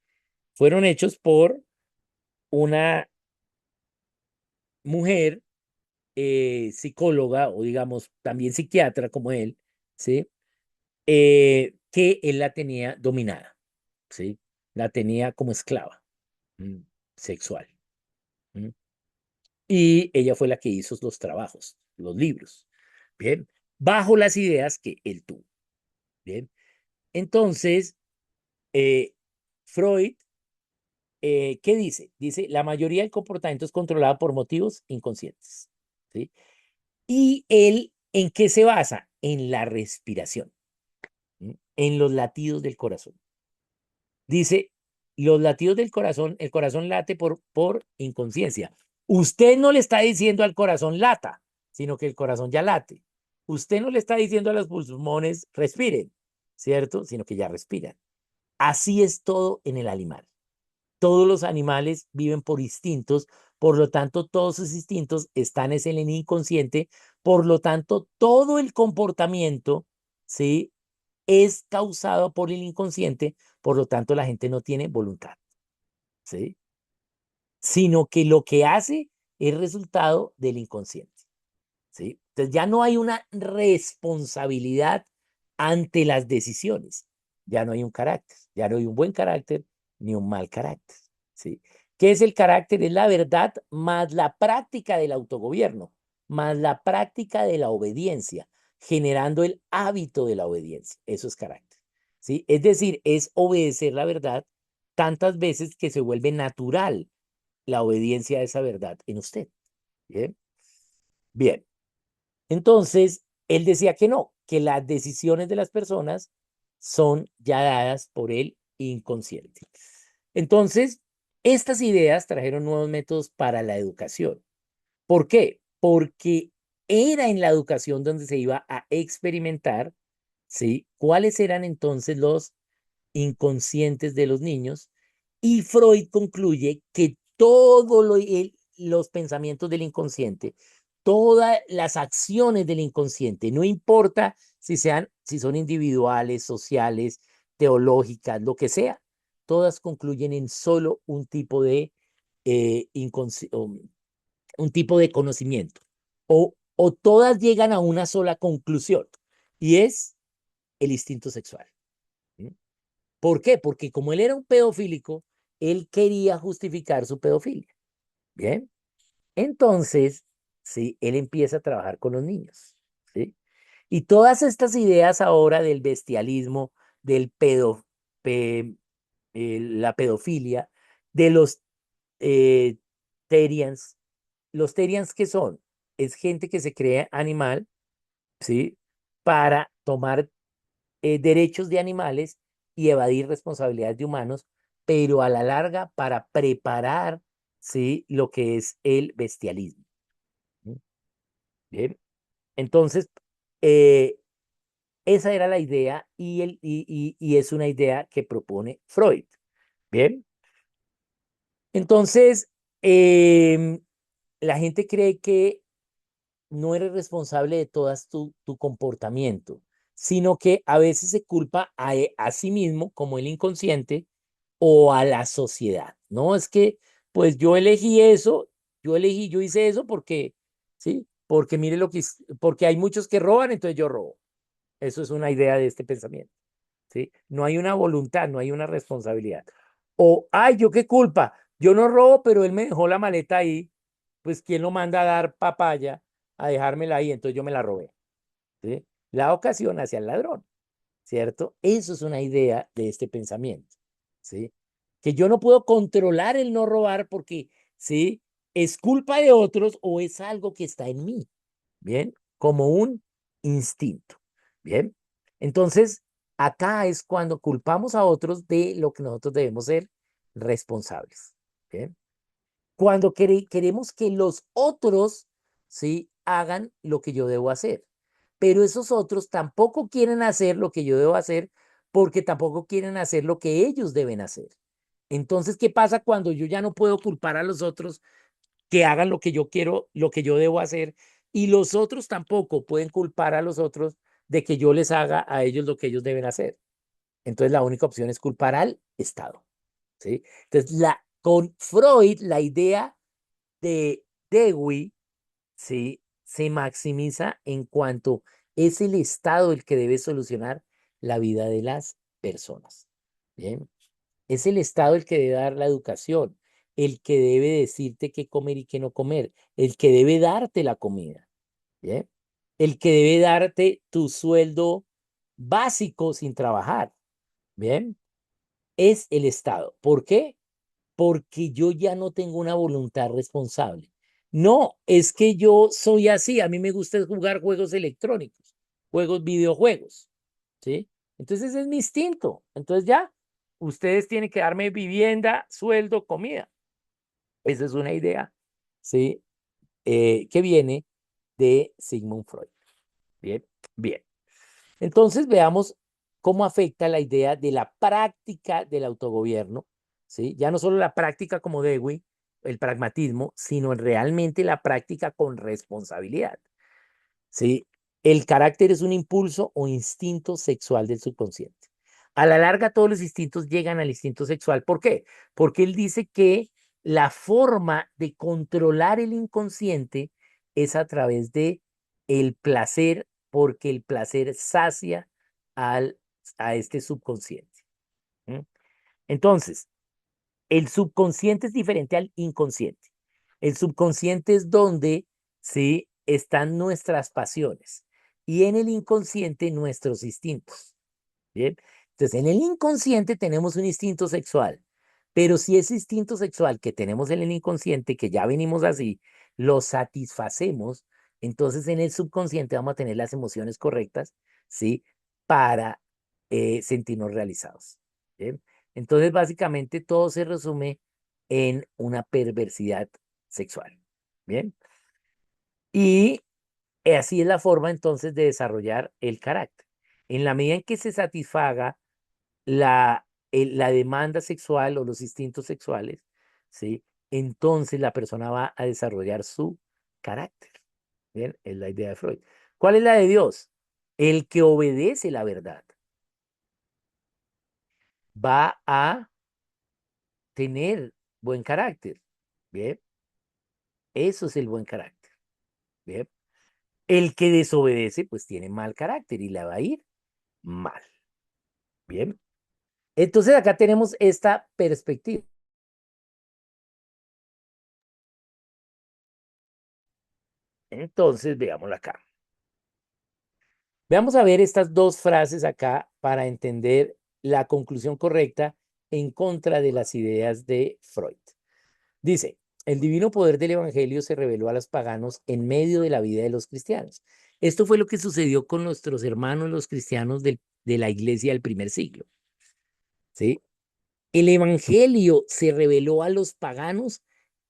Fueron hechos por una mujer psicóloga o digamos también psiquiatra como él, ¿sí? Que él la tenía dominada, ¿sí? La tenía como esclava sexual. ¿Mm? Y ella fue la que hizo los trabajos, los libros, ¿bien? Bajo las ideas que él tuvo, ¿bien? Entonces, eh, Freud, ¿qué dice? Dice, la mayoría del comportamiento es controlada por motivos inconscientes, ¿sí? ¿Y él en qué se basa? En la respiración, ¿sí? En los latidos del corazón. Dice, los latidos del corazón, el corazón late por inconsciencia. Usted no le está diciendo al corazón lata, sino que el corazón ya late. Usted no le está diciendo a los pulmones respiren, ¿cierto? Sino que ya respiran. Así es todo en el animal. Todos los animales viven por instintos, por lo tanto, todos sus instintos están en el inconsciente, por lo tanto, todo el comportamiento, ¿sí? Es causado por el inconsciente, por lo tanto, la gente no tiene voluntad, ¿sí? Sino que lo que hace es resultado del inconsciente, ¿sí? Entonces, ya no hay una responsabilidad ante las decisiones, ya no hay un carácter, ya no hay un buen carácter ni un mal carácter, ¿sí? ¿Qué es el carácter? Es la verdad más la práctica del autogobierno, más la práctica de la obediencia, generando el hábito de la obediencia. Eso es carácter. ¿Sí? Es decir, es obedecer la verdad tantas veces que se vuelve natural la obediencia a esa verdad en usted. Bien. Bien. Entonces, él decía que no, que las decisiones de las personas son ya dadas por el inconsciente. Entonces, estas ideas trajeron nuevos métodos para la educación. ¿Por qué? Porque era en la educación donde se iba a experimentar, ¿sí? ¿Cuáles eran entonces los inconscientes de los niños? Y Freud concluye que los pensamientos del inconsciente, todas las acciones del inconsciente, no importa si son individuales, sociales, teológicas, lo que sea, todas concluyen en solo un tipo de, un tipo de conocimiento. O todas llegan a una sola conclusión y es el instinto sexual. ¿Sí? ¿Por qué? Porque como él era un pedofílico, él quería justificar su pedofilia. Bien. Entonces, sí, él empieza a trabajar con los niños. ¿Sí? Y todas estas ideas ahora del bestialismo, del pe- la pedofilia, de los eh, Terians. ¿Los Terians qué son? Es gente que se cree animal, ¿sí? Para tomar derechos de animales y evadir responsabilidades de humanos, pero a la larga para preparar, ¿sí? Lo que es el bestialismo. ¿Sí? Bien. Entonces, eh, esa era la idea y es una idea que propone Freud. Bien. Entonces, em, la gente cree que no eres responsable de todas tu comportamiento, sino que a veces se culpa a sí mismo, como el inconsciente, o a la sociedad. No, es que, pues yo elegí eso, yo hice eso porque, ¿sí? Porque mire porque hay muchos que roban, entonces yo robo. Eso es una idea de este pensamiento, ¿sí? No hay una voluntad, no hay una responsabilidad. O, ay, yo qué culpa, yo no robo, pero él me dejó la maleta ahí, pues ¿quién lo manda a dar papaya, a dejármela ahí? Entonces yo me la robé, ¿sí? La ocasión hacia el ladrón, ¿cierto? Eso es una idea de este pensamiento, ¿sí? Que yo no puedo controlar el no robar porque, ¿sí? Es culpa de otros o es algo que está en mí, ¿bien? Como un instinto, ¿bien? Entonces, acá es cuando culpamos a otros de lo que nosotros debemos ser responsables, ¿bien? Cuando queremos que los otros, ¿sí? Hagan lo que yo debo hacer. Pero esos otros tampoco quieren hacer lo que yo debo hacer porque tampoco quieren hacer lo que ellos deben hacer. Entonces, ¿qué pasa cuando yo ya no puedo culpar a los otros que hagan lo que yo quiero, lo que yo debo hacer? Y los otros tampoco pueden culpar a los otros de que yo les haga a ellos lo que ellos deben hacer. Entonces, la única opción es culpar al Estado, ¿sí? Entonces, con Freud, la idea de Dewey, ¿sí? Se maximiza en cuanto es el Estado el que debe solucionar la vida de las personas. Bien, es el Estado el que debe dar la educación, el que debe decirte qué comer y qué no comer, el que debe darte la comida, bien, el que debe darte tu sueldo básico sin trabajar, bien, es el Estado. ¿Por qué? Porque yo ya no tengo una voluntad responsable. No, es que yo soy así, a mí me gusta jugar juegos electrónicos, videojuegos, ¿sí? Entonces ese es mi instinto. Entonces ya, ustedes tienen que darme vivienda, sueldo, comida. Esa es una idea, ¿sí? Que viene de Sigmund Freud. Bien, bien. Entonces veamos cómo afecta la idea de la práctica del autogobierno, ¿sí? Ya no solo la práctica como Dewey, el pragmatismo, sino realmente la práctica con responsabilidad, ¿sí? El carácter es un impulso o instinto sexual del subconsciente. A la larga, todos los instintos llegan al instinto sexual. ¿Por qué? Porque él dice que la forma de controlar el inconsciente es a través de el placer, porque el placer sacia al, a este subconsciente. ¿Mm? Entonces, El subconsciente es diferente al inconsciente. El subconsciente es donde sí están nuestras pasiones y en el inconsciente nuestros instintos. Bien. Entonces, en el inconsciente tenemos un instinto sexual, pero si ese instinto sexual que tenemos en el inconsciente, que ya venimos así, lo satisfacemos, entonces en el subconsciente vamos a tener las emociones correctas, ¿sí? Para sentirnos realizados. ¿Bien? Entonces, básicamente todo se resume en una perversidad sexual. Bien. Y así es la forma entonces de desarrollar el carácter. En la medida en que se satisfaga la demanda sexual o los instintos sexuales, ¿sí? Entonces la persona va a desarrollar su carácter. Bien, es la idea de Freud. ¿Cuál es la de Dios? El que obedece la verdad va a tener buen carácter. Bien, eso es el buen carácter. Bien, el que desobedece, pues tiene mal carácter y le va a ir mal. Bien, entonces acá tenemos esta perspectiva. Entonces, veámoslo acá. Veamos a ver estas dos frases acá para entender la conclusión correcta en contra de las ideas de Freud. Dice, el divino poder del Evangelio se reveló a los paganos en medio de la vida de los cristianos. Esto fue lo que sucedió con nuestros hermanos los cristianos de la iglesia del primer siglo. ¿Sí? El Evangelio se reveló a los paganos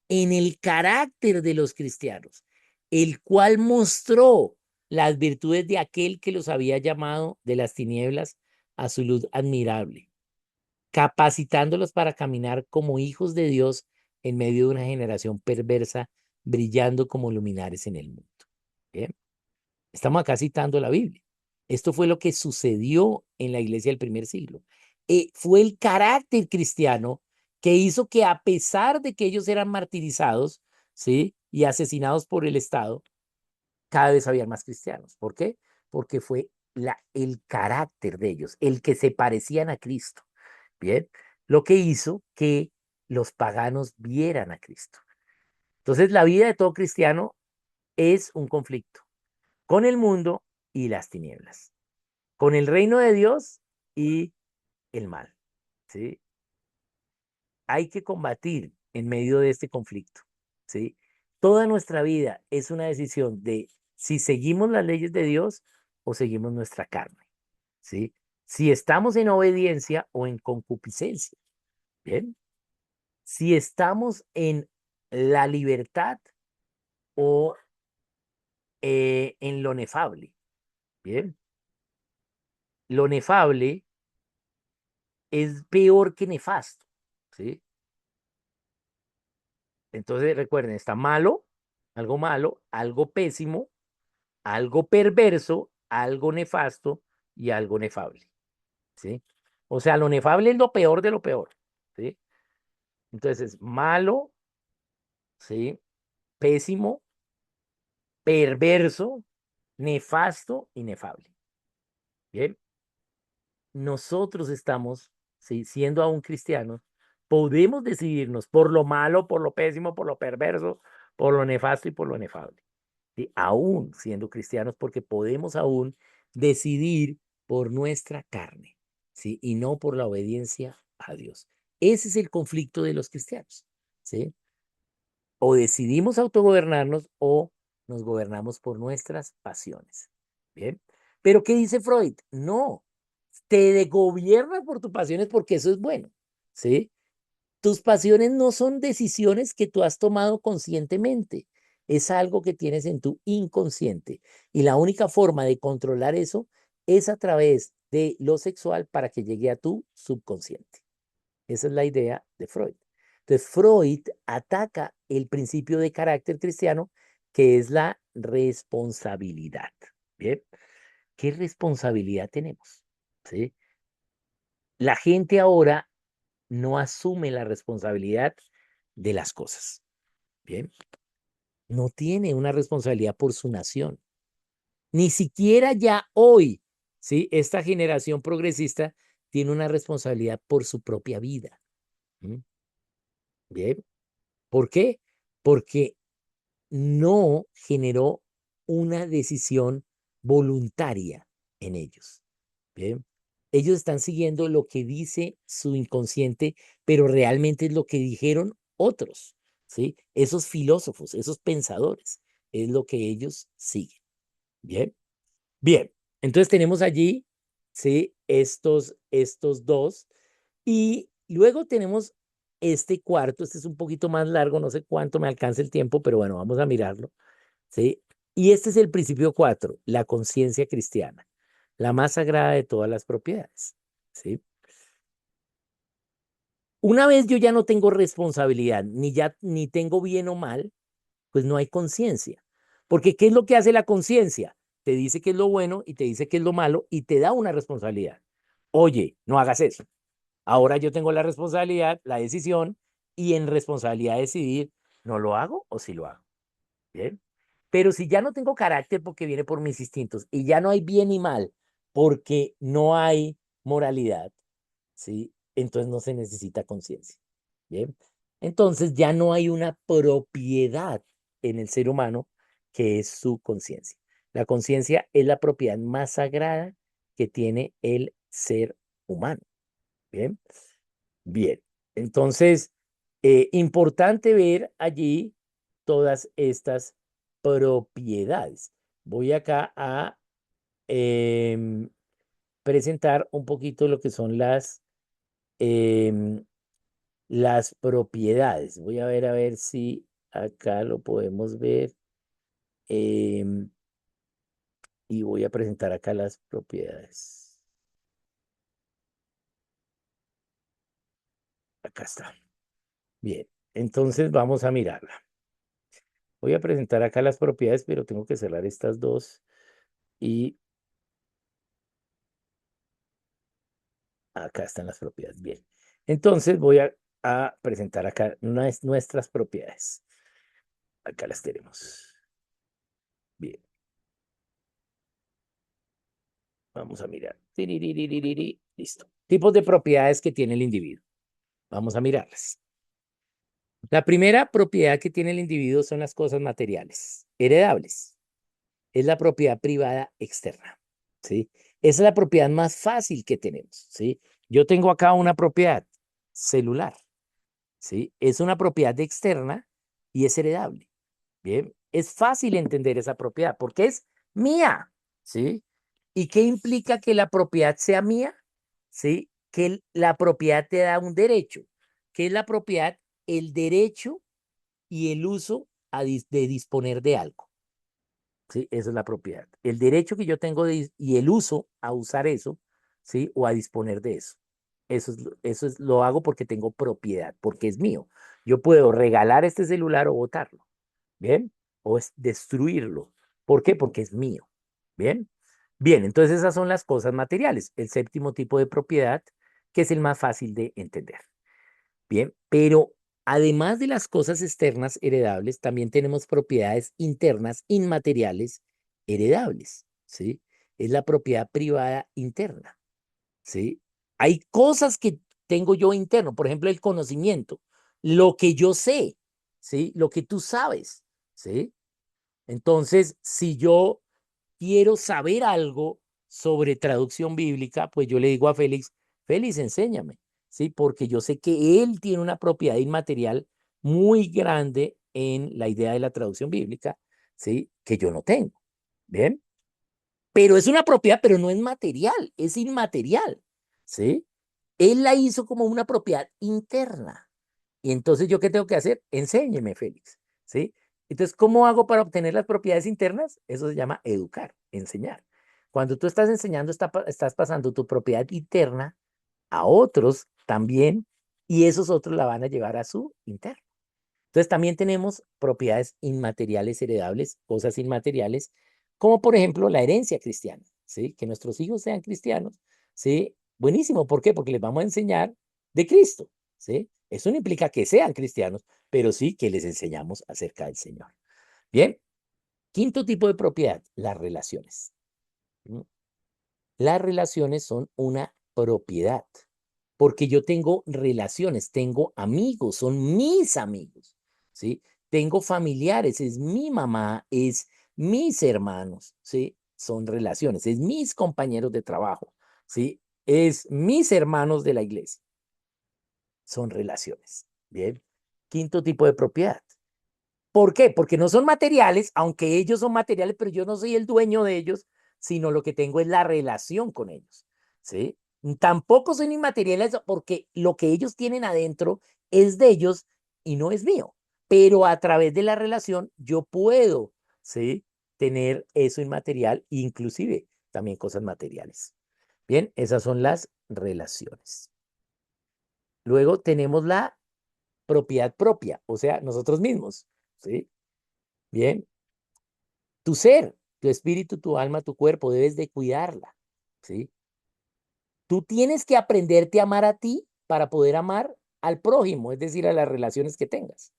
en el carácter de los cristianos, el cual mostró las virtudes de aquel que los había llamado de las tinieblas a su luz admirable, capacitándolos para caminar como hijos de Dios en medio de una generación perversa, brillando como luminares en el mundo. Bien, estamos acá citando la Biblia. Esto fue lo que sucedió en la iglesia del primer siglo. Fue el carácter cristiano que hizo que a pesar de que ellos eran martirizados, ¿sí? Y asesinados por el Estado, cada vez había más cristianos. ¿Por qué? Porque fue el carácter de ellos, el que se parecían a Cristo. Bien, lo que hizo que los paganos vieran a Cristo. Entonces, la vida de todo cristiano es un conflicto con el mundo y las tinieblas, con el reino de Dios y el mal. ¿Sí? Hay que combatir en medio de este conflicto. ¿Sí? Toda nuestra vida es una decisión de si seguimos las leyes de Dios o seguimos nuestra carne. ¿Sí? Si estamos en obediencia o en concupiscencia. Bien. Si estamos en la libertad o en lo nefable. Bien. Lo nefable es peor que nefasto. ¿Sí? Entonces, recuerden, está malo, algo pésimo, algo perverso, algo nefasto y algo nefable, ¿sí? O sea, lo nefable es lo peor de lo peor, ¿sí? Entonces, malo, ¿sí? Pésimo, perverso, nefasto, inefable. Bien, nosotros estamos, ¿sí? Siendo aún cristianos, podemos decidirnos por lo malo, por lo pésimo, por lo perverso, por lo nefasto y por lo inefable. ¿Sí? Aún siendo cristianos, porque podemos aún decidir por nuestra carne, ¿sí? Y no por la obediencia a Dios. Ese es el conflicto de los cristianos, ¿sí? O decidimos autogobernarnos o nos gobernamos por nuestras pasiones. Bien. Pero ¿qué dice Freud? No, te gobiernas por tus pasiones porque eso es bueno, ¿sí? Tus pasiones no son decisiones que tú has tomado conscientemente, es algo que tienes en tu inconsciente. Y la única forma de controlar eso es a través de lo sexual para que llegue a tu subconsciente. Esa es la idea de Freud. Entonces, Freud ataca el principio de carácter cristiano, que es la responsabilidad. Bien, ¿qué responsabilidad tenemos? ¿Sí? La gente ahora no asume la responsabilidad de las cosas. Bien, no tiene una responsabilidad por su nación. Ni siquiera ya hoy, ¿sí? Esta generación progresista tiene una responsabilidad por su propia vida. ¿Mm? Bien. ¿Por qué? Porque no generó una decisión voluntaria en ellos. Bien. Ellos están siguiendo lo que dice su inconsciente, pero realmente es lo que dijeron otros, ¿sí? Esos filósofos, esos pensadores, es lo que ellos siguen. Bien. Bien. Entonces tenemos allí, ¿sí? Estos dos. Y luego tenemos este cuarto, este es un poquito más largo, no sé cuánto me alcanza el tiempo, pero bueno, vamos a mirarlo, ¿sí? Y este es el principio 4, la conciencia cristiana, la más sagrada de todas las propiedades, ¿sí? Una vez yo ya no tengo responsabilidad, ni tengo bien o mal, pues no hay conciencia. Porque ¿qué es lo que hace la conciencia? Te dice qué es lo bueno y te dice qué es lo malo y te da una responsabilidad. Oye, no hagas eso. Ahora yo tengo la responsabilidad, la decisión y en responsabilidad decidir, ¿no lo hago o sí lo hago? Bien. Pero si ya no tengo carácter porque viene por mis instintos y ya no hay bien y mal porque no hay moralidad, ¿sí? Entonces no se necesita conciencia. Bien. Entonces ya no hay una propiedad en el ser humano que es su conciencia. La conciencia es la propiedad más sagrada que tiene el ser humano. Bien. Bien. Entonces, importante ver allí todas estas propiedades. Voy acá a em, presentar un poquito lo que son em, las propiedades. Voy a ver si acá lo podemos ver. em, y voy a presentar acá las propiedades. Acá está. Bien. Entonces vamos a mirarla. Voy a presentar acá las propiedades, pero tengo que cerrar estas dos y acá están las propiedades. Bien. Entonces voy a presentar acá nuestras propiedades. Acá las tenemos. Bien. Vamos a mirar. Tiririririri. Listo. Tipos de propiedades que tiene el individuo. Vamos a mirarlas. La primera propiedad que tiene el individuo son las cosas materiales, heredables. Es la propiedad privada externa, ¿sí? Esa es la propiedad más fácil que tenemos, ¿sí? Yo tengo acá una propiedad celular, ¿sí? Es una propiedad externa y es heredable, ¿bien? Es fácil entender esa propiedad porque es mía, ¿sí? ¿Y qué implica que la propiedad sea mía? ¿Sí? Que la propiedad te da un derecho. ¿Qué es la propiedad? El derecho y el uso de disponer de algo. ¿Sí? Esa es la propiedad. El derecho que yo tengo y el uso a usar eso, ¿sí? O a disponer de eso. Lo hago porque tengo propiedad, porque es mío. Yo puedo regalar este celular o botarlo, ¿bien? O destruirlo. ¿Por qué? Porque es mío, ¿bien? Bien, entonces esas son las cosas materiales. El séptimo tipo de propiedad, que es el más fácil de entender. Bien, pero además de las cosas externas heredables, también tenemos propiedades internas inmateriales heredables, ¿sí? Es la propiedad privada interna, ¿sí? Hay cosas que tengo yo interno, por ejemplo, el conocimiento, lo que yo sé, ¿sí? Lo que tú sabes, ¿sí? Entonces, si yo quiero saber algo sobre traducción bíblica, pues yo le digo a Félix, Félix, enséñame, ¿sí? Porque yo sé que él tiene una propiedad inmaterial muy grande en la idea de la traducción bíblica, ¿sí? Que yo no tengo, ¿bien? Pero es una propiedad, pero no es material, es inmaterial, ¿sí? Él la hizo como una propiedad interna. Y entonces, ¿yo qué tengo que hacer? Enséñeme, Félix, ¿sí? Entonces, ¿cómo hago para obtener las propiedades internas? Eso se llama educar, enseñar. Cuando tú estás enseñando, estás pasando tu propiedad interna a otros también y esos otros la van a llevar a su interno. Entonces, también tenemos propiedades inmateriales heredables, cosas inmateriales, como por ejemplo la herencia cristiana, ¿sí? Que nuestros hijos sean cristianos, ¿sí? Buenísimo, ¿por qué? Porque les vamos a enseñar de Cristo, ¿sí? Eso no implica que sean cristianos, pero sí que les enseñamos acerca del Señor. Bien, quinto tipo de propiedad, las relaciones. ¿Mm? Las relaciones son una propiedad. porque yo tengo relaciones, tengo amigos, son mis amigos, ¿sí? Tengo familiares, es mi mamá, es mis hermanos, ¿sí? Son relaciones, es mis compañeros de trabajo, ¿sí? Es mis hermanos de la iglesia, son relaciones, ¿bien? Quinto tipo de propiedad. ¿Por qué? Porque no son materiales, aunque ellos son materiales, pero yo no soy el dueño de ellos, sino lo que tengo es la relación con ellos, ¿sí? Tampoco son inmateriales porque lo que ellos tienen adentro es de ellos y no es mío, pero a través de la relación yo puedo, ¿sí? Tener eso inmaterial, inclusive también cosas materiales. Bien, esas son las relaciones. Luego tenemos la propiedad propia, o sea, nosotros mismos, ¿sí? Bien, tu ser, tu espíritu, tu alma, tu cuerpo, debes de cuidarla, ¿sí? Tú tienes que aprenderte a amar a ti para poder amar al prójimo, es decir, a las relaciones que tengas,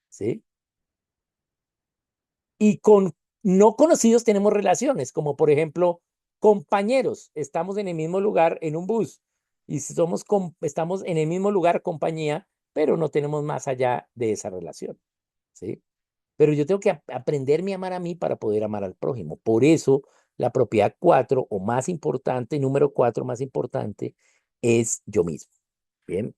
¿sí? Y con no conocidos tenemos relaciones, como por ejemplo, compañeros, estamos en el mismo lugar en un bus y si estamos en el mismo lugar, compañía, pero no tenemos más allá de esa relación, ¿sí? Pero yo tengo que aprenderme a amar a mí para poder amar al prójimo. Por eso la propiedad 4 o más importante, número 4 más importante, es yo mismo. Bien.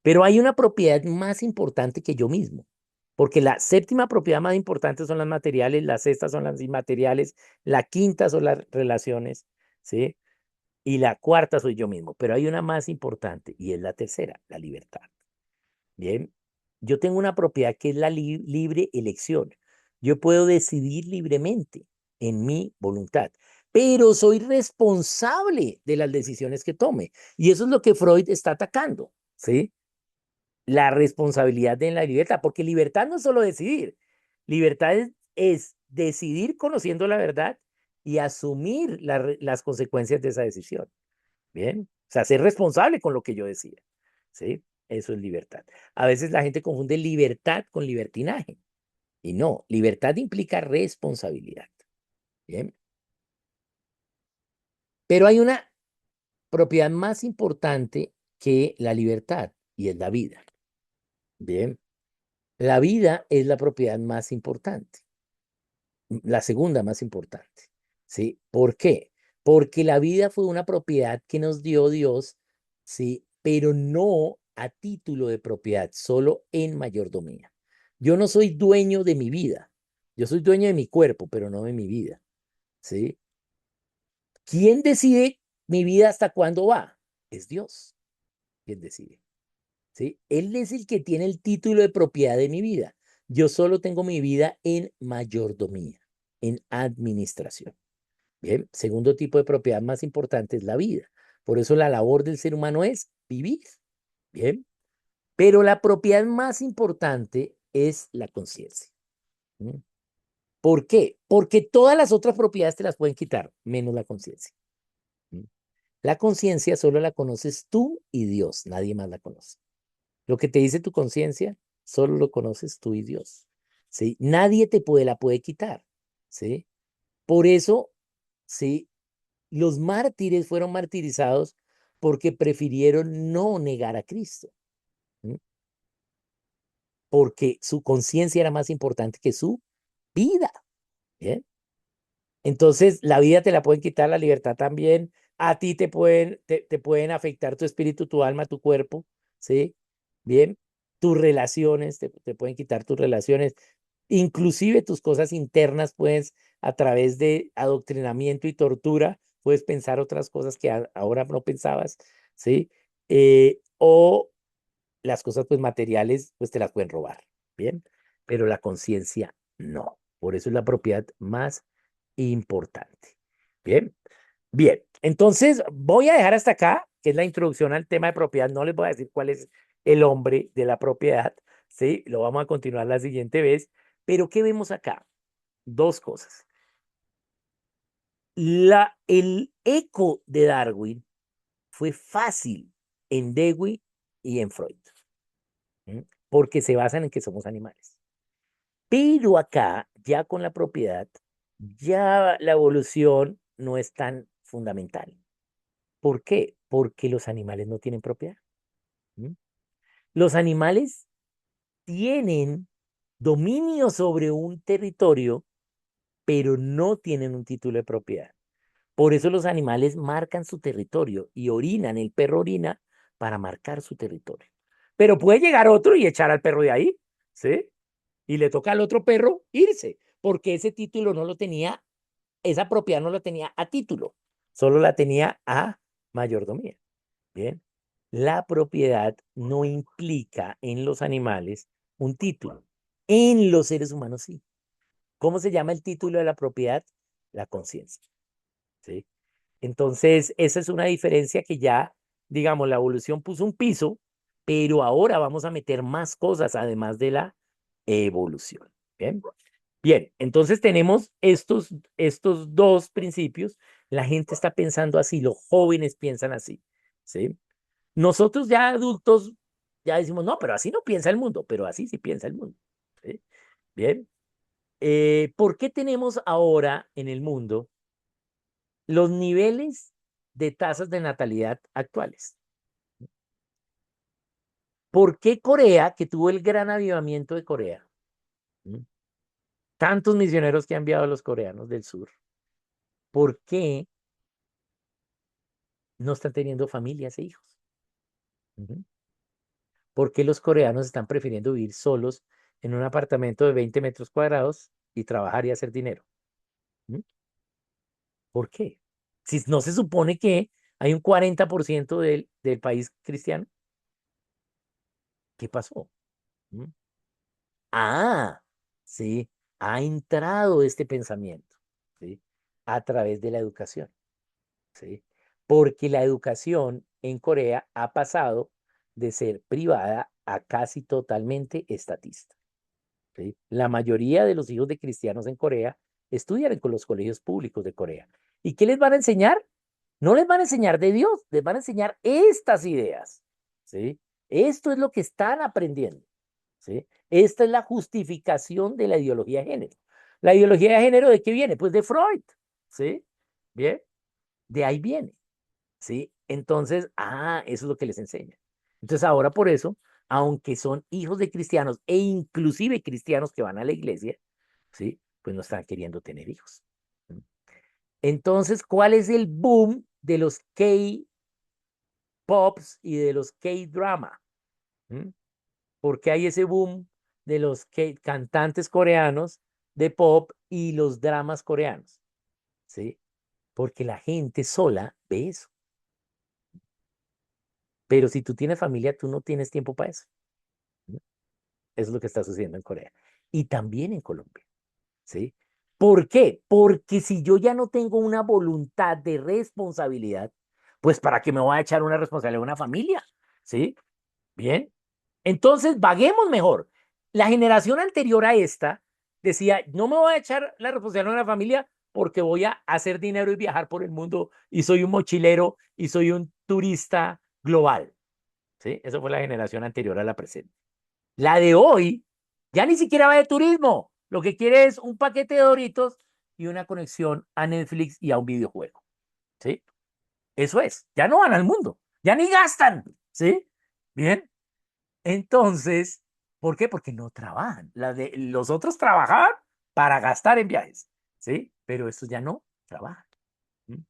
Pero hay una propiedad más importante que yo mismo. Porque la séptima propiedad más importante son las materiales, las sextas son las inmateriales, la quinta son las relaciones, ¿sí? Y la cuarta soy yo mismo. Pero hay una más importante y es la tercera, la libertad. Bien, yo tengo una propiedad que es la libre elección. Yo puedo decidir libremente en mi voluntad, pero soy responsable de las decisiones que tome. Y eso es lo que Freud está atacando, ¿sí? La responsabilidad de la libertad, porque libertad no es solo decidir, libertad es decidir conociendo la verdad y asumir las consecuencias de esa decisión. Bien, o sea, ser responsable con lo que yo decida, ¿sí? Eso es libertad. A veces la gente confunde libertad con libertinaje y no, libertad implica responsabilidad, ¿bien? Pero hay una propiedad más importante que la libertad y es la vida, ¿bien? La vida es la propiedad más importante, la segunda más importante, ¿sí? ¿Por qué? Porque la vida fue una propiedad que nos dio Dios, ¿sí? Pero no a título de propiedad, solo en mayordomía. Yo no soy dueño de mi vida. Yo soy dueño de mi cuerpo, pero no de mi vida, ¿sí? ¿Quién decide mi vida hasta cuándo va? Es Dios quien decide, ¿sí? Él es el que tiene el título de propiedad de mi vida. Yo solo tengo mi vida en mayordomía, en administración. Bien, segundo tipo de propiedad más importante es la vida. Por eso la labor del ser humano es vivir. Bien, pero la propiedad más importante es la conciencia. ¿Mm? ¿Por qué? Porque todas las otras propiedades te las pueden quitar, menos la conciencia. ¿Mm? La conciencia solo la conoces tú y Dios, nadie más la conoce. Lo que te dice tu conciencia, solo lo conoces tú y Dios. ¿Sí? Nadie la puede quitar. ¿Sí? Por eso, ¿sí? Los mártires fueron martirizados porque prefirieron no negar a Cristo, ¿sí? Porque su conciencia era más importante que su vida. ¿Bien? Entonces, la vida te la pueden quitar, la libertad también. A ti te pueden afectar tu espíritu, tu alma, tu cuerpo, ¿sí? Bien. Tus relaciones, te pueden quitar tus relaciones. Inclusive tus cosas internas, puedes, a través de adoctrinamiento y tortura, puedes pensar otras cosas que ahora no pensabas, ¿sí? O las cosas, pues, materiales, pues, te las pueden robar, ¿bien? Pero la conciencia, no. Por eso es la propiedad más importante. Bien, bien. Entonces voy a dejar hasta acá, que es la introducción al tema de propiedad. No les voy a decir cuál es el hombre de la propiedad, ¿sí? Lo vamos a continuar la siguiente vez. Pero ¿qué vemos acá? Dos cosas. El eco de Darwin fue fácil en Dewey y en Freud, ¿sí? Porque se basan en que somos animales. Pero acá, ya con la propiedad, ya la evolución no es tan fundamental. ¿Por qué? Porque los animales no tienen propiedad. ¿Mm? Los animales tienen dominio sobre un territorio, pero no tienen un título de propiedad. Por eso los animales marcan su territorio y orinan, el perro orina para marcar su territorio. Pero puede llegar otro y echar al perro de ahí, ¿sí? Y le toca al otro perro irse, porque ese título no lo tenía, esa propiedad no la tenía a título, solo la tenía a mayordomía. Bien, la propiedad no implica en los animales un título, en los seres humanos sí. ¿Cómo se llama el título de la propiedad? La conciencia, ¿sí? Entonces, esa es una diferencia que ya, digamos, la evolución puso un piso, pero ahora vamos a meter más cosas además de la evolución. Bien, bien, entonces tenemos estos dos principios. La gente está pensando así, los jóvenes piensan así, ¿sí? Nosotros ya adultos ya decimos, no, pero así no piensa el mundo, pero así sí piensa el mundo, ¿sí? Bien, ¿por qué tenemos ahora en el mundo los niveles de tasas de natalidad actuales? ¿Por qué Corea, que tuvo el gran avivamiento de Corea, ¿m? Tantos misioneros que han enviado los coreanos del sur, por qué no están teniendo familias e hijos? Ujú. ¿Por qué los coreanos están prefiriendo vivir solos en un apartamento de 20 metros cuadrados y trabajar y hacer dinero? ¿M? ¿Por qué? Si no se supone que hay un 40% del país cristiano, ¿qué pasó? ¿M? Ah, sí, ha entrado este pensamiento, ¿sí? A través de la educación, ¿sí? Porque la educación en Corea ha pasado de ser privada a casi totalmente estatista, ¿sí? La mayoría de los hijos de cristianos en Corea estudian en los colegios públicos de Corea. ¿Y qué les van a enseñar? No les van a enseñar de Dios, les van a enseñar estas ideas, ¿sí? Esto es lo que están aprendiendo, ¿sí? Esta es la justificación de la ideología de género. ¿La ideología de género de qué viene? Pues de Freud, ¿sí? Bien, de ahí viene, ¿sí? Entonces, eso es lo que les enseña. Entonces, ahora por eso, aunque son hijos de cristianos e inclusive cristianos que van a la iglesia, ¿sí? Pues no están queriendo tener hijos. Entonces, ¿cuál es el boom de los K-pops y de los K-drama? ¿Mm? ¿Por qué hay ese boom de los cantantes coreanos de pop y los dramas coreanos? ¿Sí? Porque la gente sola ve eso. Pero si tú tienes familia, tú no tienes tiempo para eso. ¿No? Eso es lo que está sucediendo en Corea. Y también en Colombia. ¿Sí? ¿Por qué? Porque si yo ya no tengo una voluntad de responsabilidad, pues ¿para qué me voy a echar una responsabilidad a una familia? ¿Sí? Bien. Entonces, vaguemos mejor. La generación anterior a esta decía, no me voy a echar la responsabilidad de una familia porque voy a hacer dinero y viajar por el mundo y soy un mochilero y soy un turista global. ¿Sí? Eso fue la generación anterior a la presente. La de hoy ya ni siquiera va de turismo. Lo que quiere es un paquete de Doritos y una conexión a Netflix y a un videojuego. ¿Sí? Eso es. Ya no van al mundo. Ya ni gastan. ¿Sí? Bien. Entonces, ¿por qué? Porque no trabajan. Los otros trabajaban para gastar en viajes, ¿sí? Pero estos ya no trabajan. ¿M?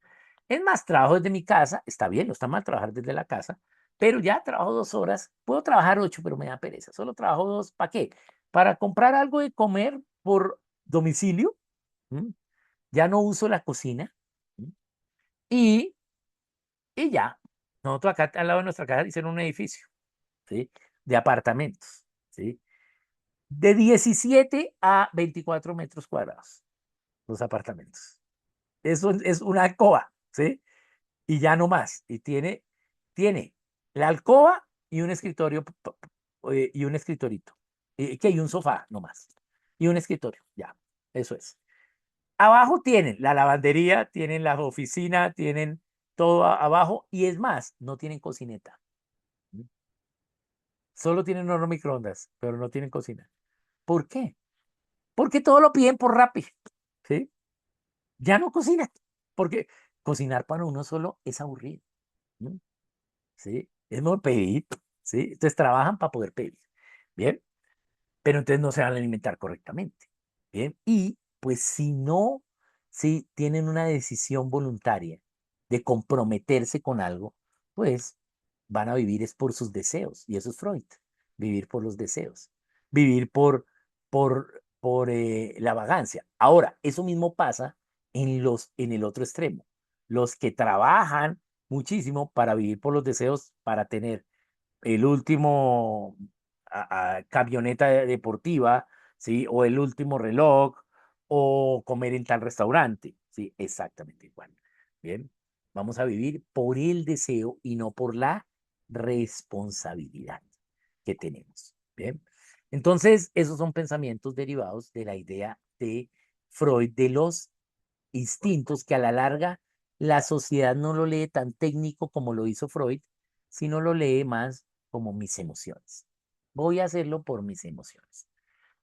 Es más, trabajo desde mi casa, está bien, no está mal trabajar desde la casa, pero ya trabajo 2 horas, puedo trabajar 8, pero me da pereza, solo trabajo 2, ¿para qué? Para comprar algo de comer por domicilio, ¿m? Ya no uso la cocina, ¿m? y, y ya. Nosotros acá al lado de nuestra casa hicieron un edificio, ¿sí? De apartamentos, ¿sí? De 17 a 24 metros cuadrados, los apartamentos. Eso es una alcoba, ¿sí? Y ya no más. Y tiene la alcoba y un escritorio y un escritorito. Que hay un sofá nomás. Y un escritorio, ya. Eso es. Abajo tienen la lavandería, tienen la oficina, tienen todo abajo. Y es más, no tienen cocineta. Solo tienen horno microondas, pero no tienen cocina. ¿Por qué? Porque todo lo piden por Rappi, ¿sí? Ya no cocinan, porque cocinar para uno solo es aburrido, ¿no? ¿Sí? Es mejor pedir, ¿sí? Entonces trabajan para poder pedir, ¿bien? Pero entonces no se van a alimentar correctamente, ¿bien? Y pues si no, si tienen una decisión voluntaria de comprometerse con algo, pues van a vivir es por sus deseos, y eso es Freud, vivir por los deseos, vivir por la vagancia. Ahora, eso mismo pasa en el otro extremo, los que trabajan muchísimo para vivir por los deseos, para tener el último camioneta deportiva, ¿sí? O el último reloj, o comer en tal restaurante, ¿sí? Exactamente igual. Bien, vamos a vivir por el deseo y no por la responsabilidad que tenemos. Bien, entonces esos son pensamientos derivados de la idea de Freud de los instintos que a la larga la sociedad no lo lee tan técnico como lo hizo Freud, sino lo lee más como mis emociones. Voy a hacerlo por mis emociones.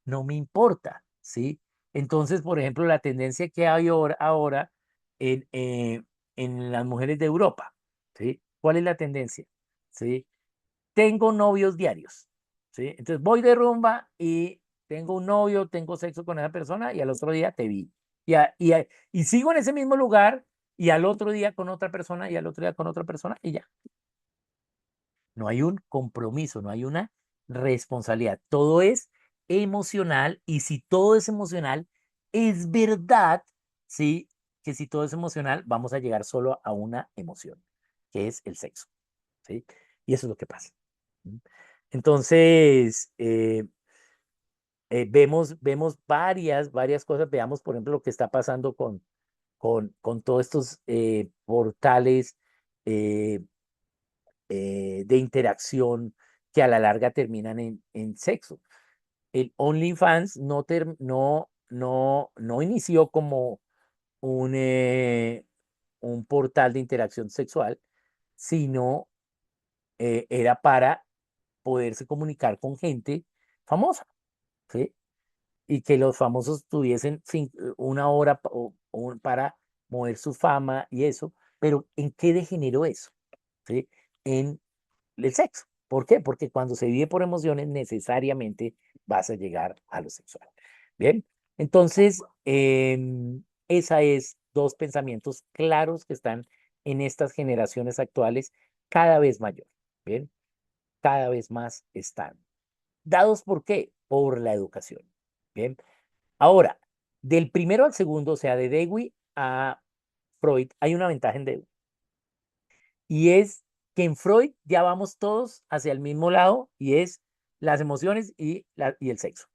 No me importa, ¿sí? Entonces, por ejemplo, la tendencia que hay ahora en, en las mujeres de Europa, ¿sí? ¿Cuál es la tendencia? ¿Sí? Tengo novios diarios, ¿sí? Entonces voy de rumba y tengo un novio, tengo sexo con esa persona y al otro día te vi. Y sigo en ese mismo lugar y al otro día con otra persona y al otro día con otra persona y ya. No hay un compromiso, no hay una responsabilidad. Todo es emocional y si todo es emocional, es verdad, ¿sí? Que si todo es emocional, vamos a llegar solo a una emoción, que es el sexo, ¿sí? Y eso es lo que pasa. ¿Mm? Entonces, vemos varias cosas. Veamos, por ejemplo, lo que está pasando con todos estos portales eh, de interacción que a la larga terminan en sexo. El OnlyFans no inició como un portal de interacción sexual, sino era para poderse comunicar con gente famosa, ¿sí? Y que los famosos tuviesen una hora para mover su fama y eso, pero ¿en qué degeneró eso? ¿Sí? En el sexo. ¿Por qué? Porque cuando se vive por emociones, necesariamente vas a llegar a lo sexual. Bien, entonces, esa es dos pensamientos claros que están en estas generaciones actuales cada vez mayor. Bien, cada vez más están. ¿Dados por qué? Por la educación. Bien, ahora, del primero al segundo, o sea, de Dewey a Freud, hay una ventaja en Dewey. Y es que en Freud ya vamos todos hacia el mismo lado y es las emociones y el sexo.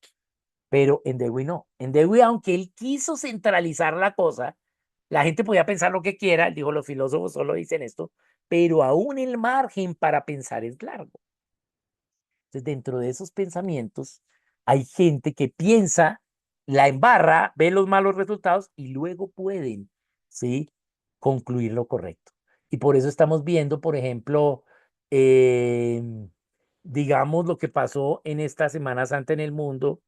Pero en Dewey no. En Dewey, aunque él quiso centralizar la cosa, la gente podía pensar lo que quiera, él dijo, los filósofos solo dicen esto, pero aún el margen para pensar es largo. Entonces, dentro de esos pensamientos, hay gente que piensa, la embarra, ve los malos resultados y luego pueden, ¿sí? Concluir lo correcto. Y por eso estamos viendo, por ejemplo, digamos lo que pasó en esta Semana Santa en el mundo,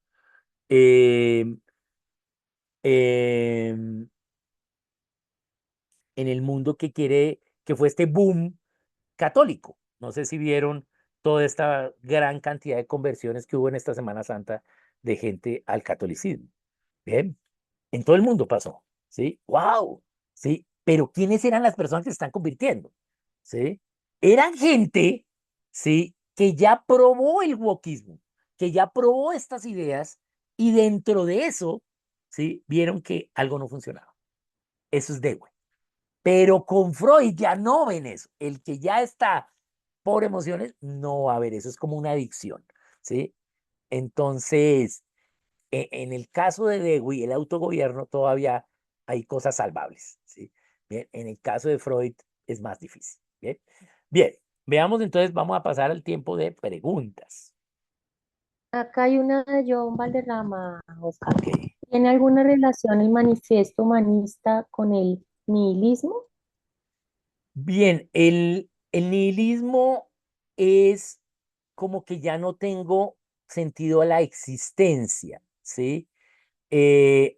em, em, en el mundo que fue este boom católico. No sé si vieron toda esta gran cantidad de conversiones que hubo en esta Semana Santa de gente al catolicismo. Bien, en todo el mundo pasó, ¿sí? ¡Wow! ¿Sí? Pero ¿quiénes eran las personas que se están convirtiendo? ¿Sí? Eran gente, ¿sí? Que ya probó el wokismo, que ya probó estas ideas y dentro de eso, ¿sí? Vieron que algo no funcionaba. Eso es Dewey. Pero con Freud ya no ven eso. El que ya está por emociones no va a ver eso. Es como una adicción, ¿sí? Entonces, en el caso de Dewey, el autogobierno todavía hay cosas salvables, ¿sí? Bien, en el caso de Freud es más difícil, ¿bien? Bien, veamos entonces, vamos a pasar al tiempo de preguntas. Acá hay una de John Valderrama, Oscar. Ok. ¿Tiene alguna relación el manifiesto humanista con el nihilismo? Bien, el nihilismo es como que ya no tengo sentido a la existencia, ¿sí? Eh,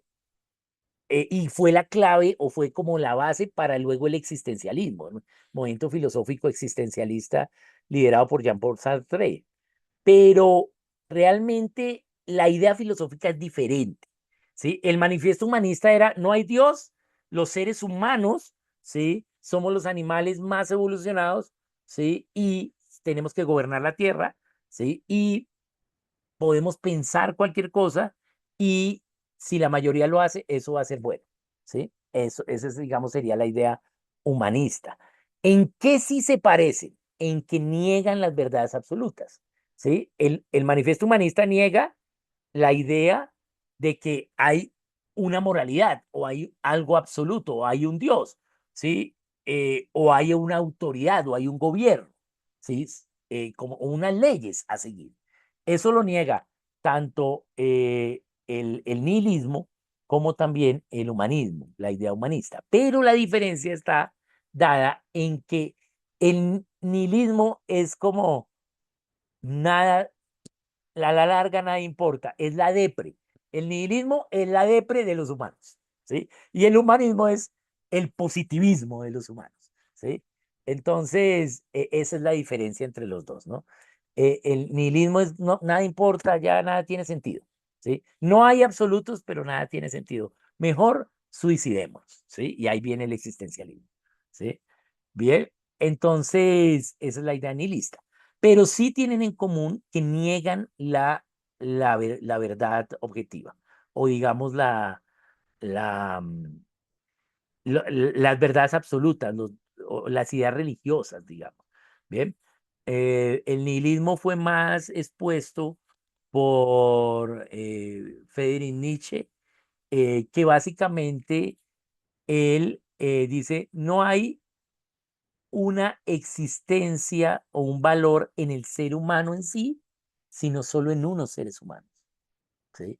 y fue la clave o fue como la base para luego el existencialismo, ¿no? Movimiento filosófico existencialista liderado por Jean-Paul Sartre. Pero realmente la idea filosófica es diferente, ¿sí? El manifiesto humanista era, no hay Dios, los seres humanos, ¿sí? Somos los animales más evolucionados, ¿sí? Y tenemos que gobernar la tierra, ¿sí? Y podemos pensar cualquier cosa y si la mayoría lo hace, eso va a ser bueno, ¿sí? Eso, esa es, digamos, sería la idea humanista. ¿En qué sí se parecen? En que niegan las verdades absolutas, ¿sí? El manifiesto humanista niega la idea de que hay una moralidad o hay algo absoluto o hay un Dios, ¿sí? O hay una autoridad o hay un gobierno, ¿sí? Como unas leyes a seguir. Eso lo niega tanto el nihilismo como también el humanismo, la idea humanista. Pero la diferencia está dada en que el nihilismo es como nada, a la larga nada importa, es la depre. El nihilismo es la depre de los humanos, ¿sí? Y el humanismo es el positivismo de los humanos, ¿sí? Entonces, esa es la diferencia entre los dos, ¿no? El nihilismo es, no, nada importa, ya nada tiene sentido, ¿sí? No hay absolutos, pero nada tiene sentido. Mejor suicidemos, ¿sí? Y ahí viene el existencialismo, ¿sí? Bien, entonces, esa es la idea nihilista, pero sí tienen en común que niegan la verdad objetiva o digamos la, mm, las verdades absolutas, o las ideas religiosas, digamos. Bien, el nihilismo fue más expuesto por Friedrich Nietzsche, que básicamente él dice, no hay una existencia o un valor en el ser humano en sí, sino solo en unos seres humanos, ¿sí?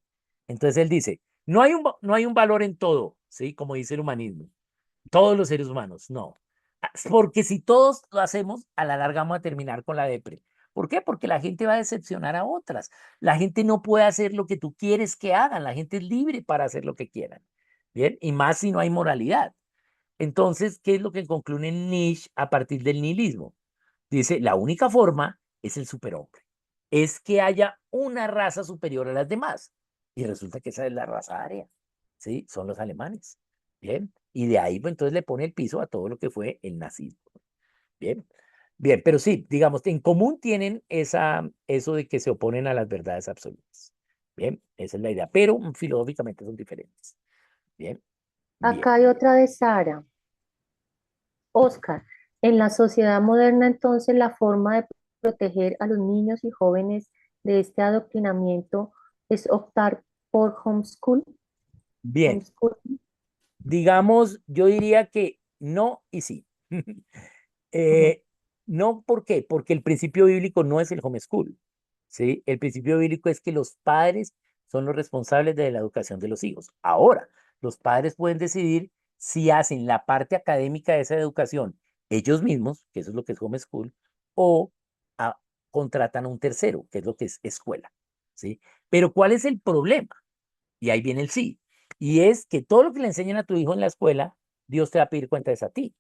Entonces él dice, no hay un valor en todo, ¿sí? Como dice el humanismo, todos los seres humanos, no. Porque si todos lo hacemos, a la larga vamos a terminar con la depre. ¿Por qué? Porque la gente va a decepcionar a otras. La gente no puede hacer lo que tú quieres que hagan. La gente es libre para hacer lo que quieran. Bien, y más si no hay moralidad. Entonces, ¿qué es lo que concluye Nietzsche a partir del nihilismo? Dice, la única forma es el superhombre. Es que haya una raza superior a las demás. Y resulta que esa es la raza aria. ¿Sí? Son los alemanes. Bien. Y de ahí, pues, entonces le pone el piso a todo lo que fue el nazismo. Bien. Bien, pero sí, digamos, en común tienen eso de que se oponen a las verdades absolutas. Bien, esa es la idea. Pero filosóficamente son diferentes. Bien, bien. Acá hay otra de Sara. Oscar, en la sociedad moderna entonces la forma de proteger a los niños y jóvenes de este adoctrinamiento es optar por Bien. homeschool. Digamos, yo diría que no y sí. Ujú. Eh, no, ¿por qué? Porque el principio bíblico no es el homeschool, ¿sí? El principio bíblico es que los padres son los responsables de la educación de los hijos. Ahora, los padres pueden decidir si hacen la parte académica de esa educación ellos mismos, que eso es lo que es homeschool, o a- contratan a un tercero, que es lo que es escuela, ¿sí? Pero ¿cuál es el problema? Y ahí viene el sí. Y es que todo lo que le enseñan a tu hijo en la escuela, Dios te va a pedir cuentas a ti,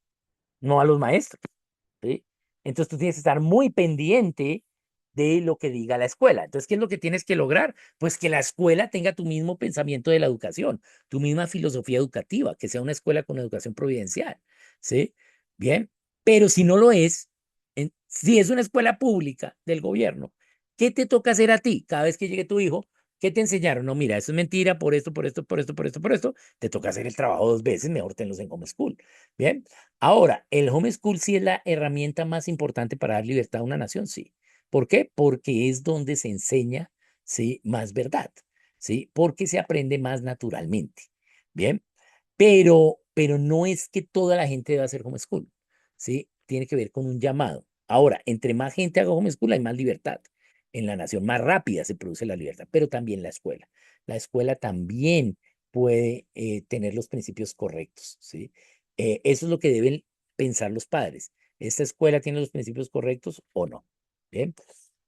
no a los maestros. ¿Sí? Entonces tú tienes que estar muy pendiente de lo que diga la escuela. Entonces, ¿qué es lo que tienes que lograr? Pues que la escuela tenga tu mismo pensamiento de la educación, tu misma filosofía educativa, que sea una escuela con educación providencial. ¿Sí? Bien, pero si no lo es, si es una escuela pública del gobierno, ¿qué te toca hacer a ti cada vez que llegue tu hijo? ¿Qué te enseñaron? No, mira, eso es mentira por esto, por esto, por esto, por esto, por esto. Te toca hacer el trabajo dos veces, mejor tenlos en homeschool. Bien, ahora, el homeschool sí es la herramienta más importante para dar libertad a una nación, sí. ¿Por qué? Porque es donde se enseña, sí, más verdad, sí, porque se aprende más naturalmente. Bien, pero no es que toda la gente deba hacer homeschool, sí, tiene que ver con un llamado. Ahora, entre más gente haga homeschool, hay más libertad. En la nación más rápida se produce la libertad, pero también la escuela. La escuela también puede tener los principios correctos, ¿sí? Eso es lo que deben pensar los padres. ¿Esta escuela tiene los principios correctos o no? Bien.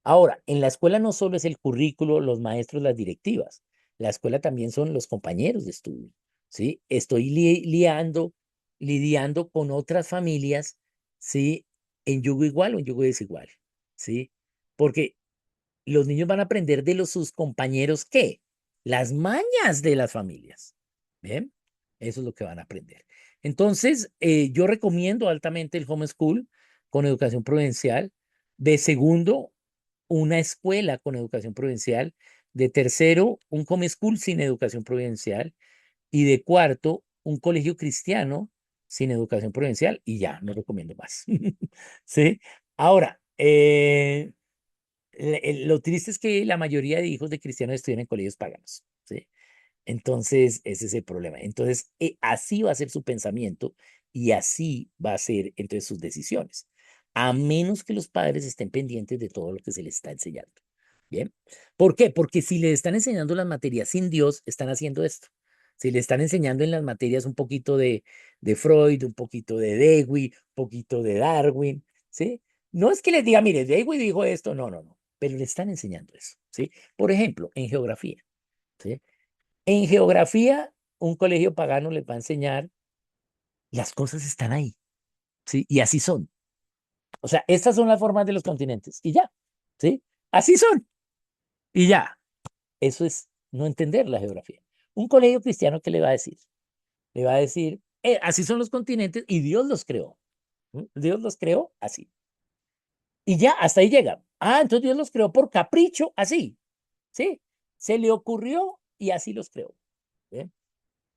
Ahora, en la escuela no solo es el currículo, los maestros, las directivas. La escuela también son los compañeros de estudio, ¿sí? Estoy lidiando con otras familias, ¿sí? En yugo igual o en yugo desigual. ¿sí? Porque los niños van a aprender de sus compañeros, ¿qué? Las mañas de las familias. ¿Bien? Eso es lo que van a aprender. Entonces, yo recomiendo altamente el homeschool con educación prudencial. De segundo, una escuela con educación prudencial. De tercero, un homeschool sin educación prudencial. Y de cuarto, un colegio cristiano sin educación prudencial. Y ya, no recomiendo más. ¿Sí? Ahora, lo triste es que la mayoría de hijos de cristianos estudian en colegios paganos, ¿sí? Entonces, ese es el problema. Entonces, así va a ser su pensamiento y así va a ser entonces sus decisiones, a menos que los padres estén pendientes de todo lo que se les está enseñando. ¿Bien? ¿Por qué? Porque si le están enseñando las materias sin Dios, están haciendo esto. Si le están enseñando en las materias un poquito de Freud, un poquito de Dewey, un poquito de Darwin, ¿sí? No es que les diga, mire, Dewey dijo esto, no, no, no, pero le están enseñando eso, ¿sí? Por ejemplo, en geografía, ¿sí? En geografía, un colegio pagano les va a enseñar, las cosas están ahí, ¿sí? Y así son. O sea, estas son las formas de los continentes y ya, ¿sí? Así son y ya. Eso es no entender la geografía. Un colegio cristiano, ¿qué le va a decir? Le va a decir, así son los continentes y Dios los creó. Dios los creó así. Y ya, hasta ahí llega. Ah, entonces Dios los creó por capricho, así, ¿sí? Se le ocurrió y así los creó. ¿Bien?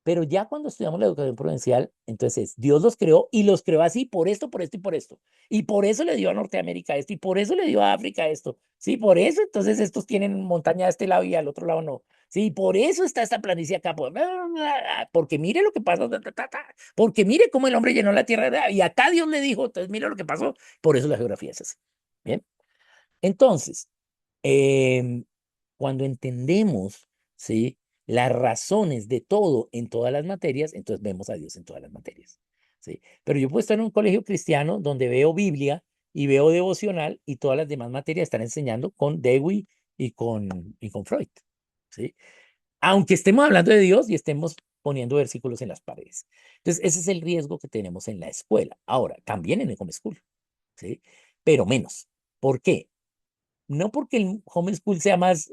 Pero ya cuando estudiamos la educación prudencial, entonces Dios los creó y los creó así por esto, por esto y por esto. Y por eso le dio a Norteamérica esto y por eso le dio a África esto. Sí, por eso entonces estos tienen montaña de este lado y al otro lado no. Sí, por eso está esta planicie acá. Porque mire lo que pasó. Porque mire cómo el hombre llenó la tierra. Y acá Dios le dijo, entonces mire lo que pasó. Por eso la geografía es así. Bien. Entonces, em, cuando entendemos, ¿sí? Las razones de todo en todas las materias, entonces vemos a Dios en todas las materias, ¿sí? Pero yo puedo estar en un colegio cristiano donde veo Biblia y veo devocional y todas las demás materias están enseñando con Dewey y con Freud, ¿sí? Aunque estemos hablando de Dios y estemos poniendo versículos en las paredes. Entonces, ese es el riesgo que tenemos en la escuela. Ahora, también en el homeschool, ¿sí? Pero menos. ¿Por qué? No porque el homeschool sea más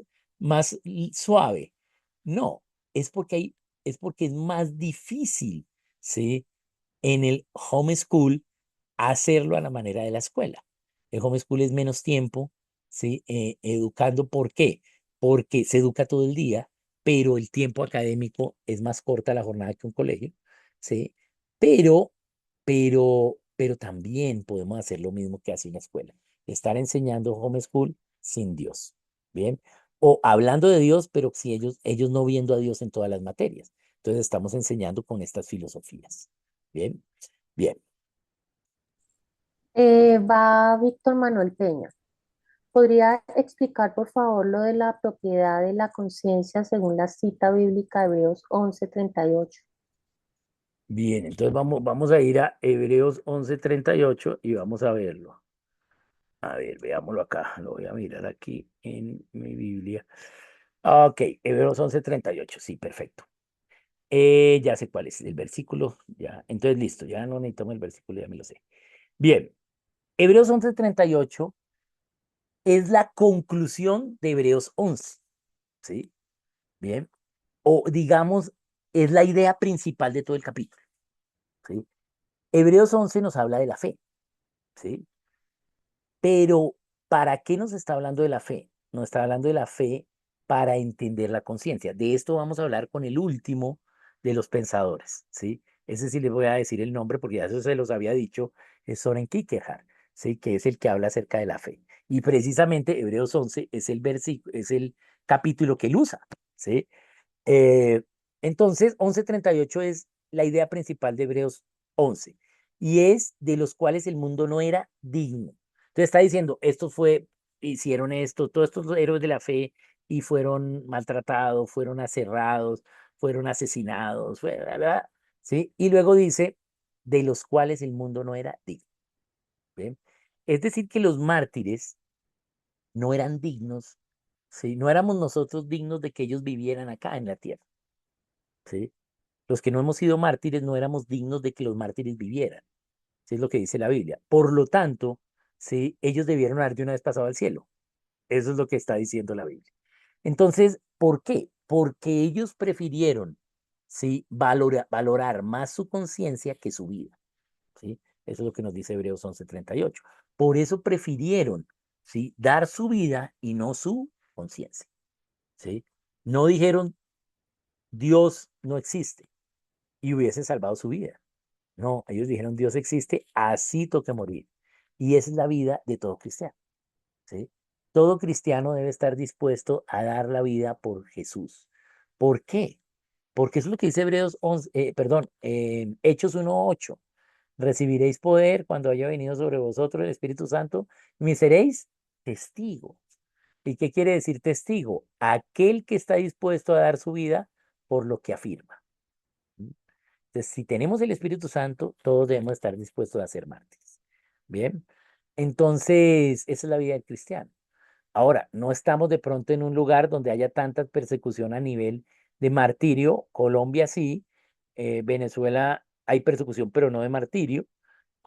suave, no, es porque es porque es más difícil, ¿sí? En el homeschool hacerlo a la manera de la escuela. El homeschool es menos tiempo, ¿sí? Educando, ¿por qué? Porque se educa todo el día, pero el tiempo académico es más corta la jornada que un colegio, ¿sí? Pero, pero también podemos hacer lo mismo que hace una escuela, estar enseñando homeschool sin Dios, ¿bien? O hablando de Dios, pero si ellos no viendo a Dios en todas las materias. Entonces estamos enseñando con estas filosofías, ¿bien? Bien. Va Víctor Manuel Peña. ¿Podría explicar, por favor, lo de la propiedad de la conciencia según la cita bíblica de Hebreos 11:38? Bien, entonces vamos a ir a Hebreos 11:38 y vamos a verlo. A ver, veámoslo acá. Lo voy a mirar aquí en mi Biblia. Ok, Hebreos 11:38. Sí, perfecto. Ya sé cuál es el versículo. Ya, entonces listo, ya no necesitamos el versículo, ya me lo sé. Bien, Hebreos 11:38 es la conclusión de Hebreos 11. ¿Sí? Bien. O digamos, es la idea principal de todo el capítulo. ¿Sí? Hebreos 11 nos habla de la fe. ¿Sí? Pero, ¿para qué nos está hablando de la fe? Nos está hablando de la fe para entender la conciencia. De esto vamos a hablar con el último de los pensadores, ¿sí? Ese sí les voy a decir el nombre porque ya eso se los había dicho, es Soren Kierkegaard, ¿sí? Que es el que habla acerca de la fe. Y precisamente Hebreos 11 es el versículo, es el capítulo que él usa, ¿sí? Eh, entonces, 11:38 es la idea principal de Hebreos 11 y es de los cuales el mundo no era digno. Entonces está diciendo, hicieron esto, todos estos héroes de la fe y fueron maltratados, fueron aserrados, fueron asesinados, ¿verdad? ¿Sí? Y luego dice, de los cuales el mundo no era digno. ¿Ven? Es decir, que los mártires no eran dignos, ¿sí? No éramos nosotros dignos de que ellos vivieran acá en la tierra. ¿Sí? Los que no hemos sido mártires no éramos dignos de que los mártires vivieran. Eso es lo que dice la Biblia. Por lo tanto, ¿sí? Ellos debieron haber de una vez pasado al cielo. Eso es lo que está diciendo la Biblia. Entonces, ¿por qué? Porque ellos prefirieron, ¿sí? Valorar más su conciencia que su vida, ¿sí? Eso es lo que nos dice Hebreos 11:38. Por eso prefirieron, ¿sí? Dar su vida y no su conciencia, ¿sí? No dijeron, Dios no existe y hubiesen salvado su vida. No, ellos dijeron, Dios existe, así toca morir. Y esa es la vida de todo cristiano, ¿sí? Todo cristiano debe estar dispuesto a dar la vida por Jesús. ¿Por qué? Porque eso es lo que dice Hebreos 11, Hechos 1:8. Recibiréis poder cuando haya venido sobre vosotros el Espíritu Santo y me seréis testigo. ¿Y qué quiere decir testigo? Aquel que está dispuesto a dar su vida por lo que afirma. ¿Mm? Entonces, si tenemos el Espíritu Santo, todos debemos estar dispuestos a ser mártires. Bien, entonces esa es la vida del cristiano. Ahora, no estamos de pronto en un lugar donde haya tanta persecución a nivel de martirio. Colombia sí, Venezuela hay persecución, pero no de martirio.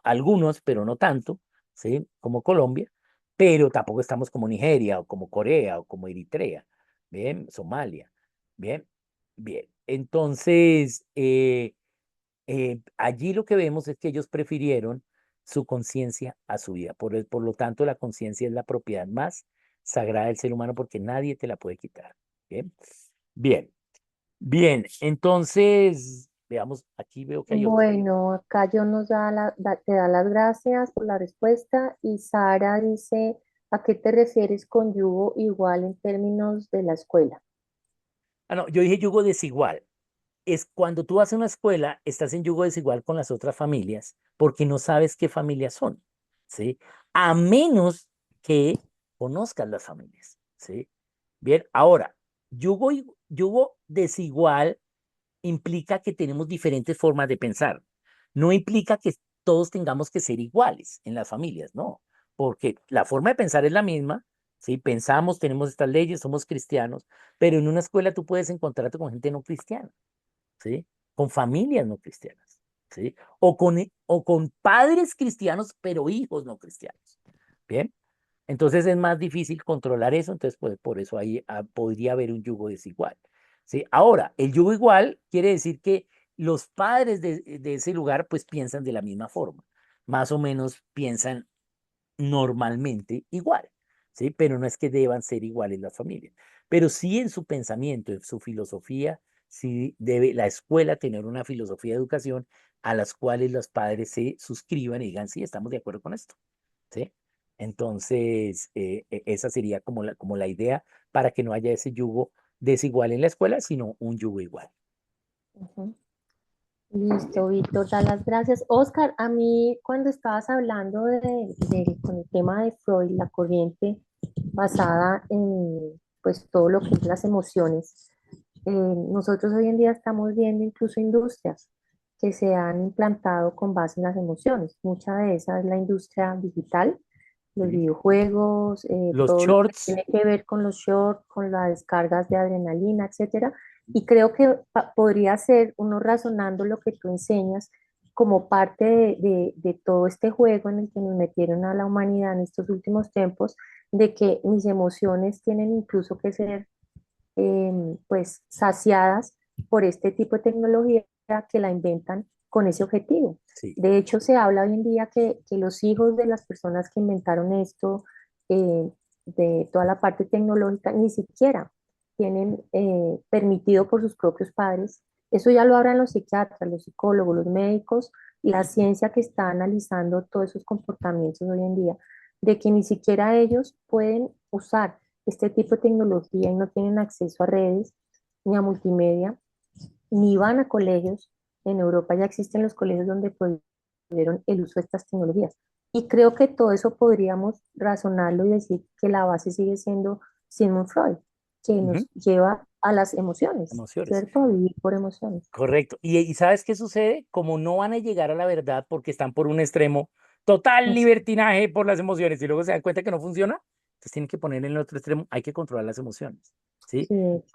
Algunos, pero no tanto, ¿sí? Como Colombia, pero tampoco estamos como Nigeria o como Corea o como Eritrea, ¿bien? Somalia, ¿bien? Bien. Entonces, allí lo que vemos es que ellos prefirieron su conciencia a su vida. Por lo tanto, la conciencia es la propiedad más sagrada del ser humano porque nadie te la puede quitar. Bien, bien, bien. Entonces, veamos, aquí veo que hay otra. Bueno, acá John te da las gracias por la respuesta y Sara dice, ¿a qué te refieres con yugo igual en términos de la escuela? Ah, no, yo dije yugo desigual. Es cuando tú vas a una escuela, estás en yugo desigual con las otras familias porque no sabes qué familias son, ¿sí? A menos que conozcas las familias, ¿sí? Bien, ahora, yugo desigual implica que tenemos diferentes formas de pensar. No implica que todos tengamos que ser iguales en las familias, no, porque la forma de pensar es la misma, ¿sí? Pensamos, tenemos estas leyes, somos cristianos, pero en una escuela tú puedes encontrarte con gente no cristiana, ¿sí? Con familias no cristianas, ¿sí? O con padres cristianos, pero hijos no cristianos, ¿bien? Entonces es más difícil controlar eso, entonces pues, por eso ahí podría haber un yugo desigual, ¿sí? Ahora, el yugo igual quiere decir que los padres de ese lugar pues piensan de la misma forma, más o menos piensan normalmente igual, ¿sí? Pero no es que deban ser iguales las familias, pero sí en su pensamiento, en su filosofía, sí debe la escuela tener una filosofía de educación a las cuales los padres se suscriban y digan, sí, estamos de acuerdo con esto, ¿sí? Entonces, esa sería como la idea para que no haya ese yugo desigual en la escuela, sino un yugo igual. Ujú. Listo, Víctor, da las gracias. Oscar, a mí cuando estabas hablando con el tema de Freud, la corriente basada en pues todo lo que es las emociones, nosotros hoy en día estamos viendo incluso industrias que se han implantado con base en las emociones. Mucha de esa es la industria digital, los ¿Sí? videojuegos, Los todo lo que shorts, tiene que ver con los shorts, con las descargas de adrenalina, etcétera. Y creo que podría ser uno razonando lo que tú enseñas como parte de todo este juego en el que nos metieron a la humanidad en estos últimos tiempos, de que mis emociones tienen incluso que ser pues saciadas por este tipo de tecnología que la inventan con ese objetivo. sí. De hecho, se habla hoy en día que los hijos de las personas que inventaron esto, de toda la parte tecnológica, ni siquiera tienen permitido por sus propios padres. Eso ya lo hablan los psiquiatras, los psicólogos, los médicos, la ciencia que está analizando todos esos comportamientos hoy en día, de que ni siquiera ellos pueden usar este tipo de tecnología y no tienen acceso a redes ni a multimedia, ni van a colegios. En Europa ya existen los colegios donde prohibieron el uso de estas tecnologías. Y creo que todo eso podríamos razonarlo y decir que la base sigue siendo Sigmund Freud, que Ujú. nos lleva a las emociones, Emociones. ¿cierto? A vivir por emociones. Correcto. ¿Y sabes qué sucede? Como no van a llegar a la verdad porque están por un extremo, total Así, libertinaje por las emociones y luego se dan cuenta que no funciona, entonces tienen que poner en el otro extremo, hay que controlar las emociones, ¿sí? sí, de hecho.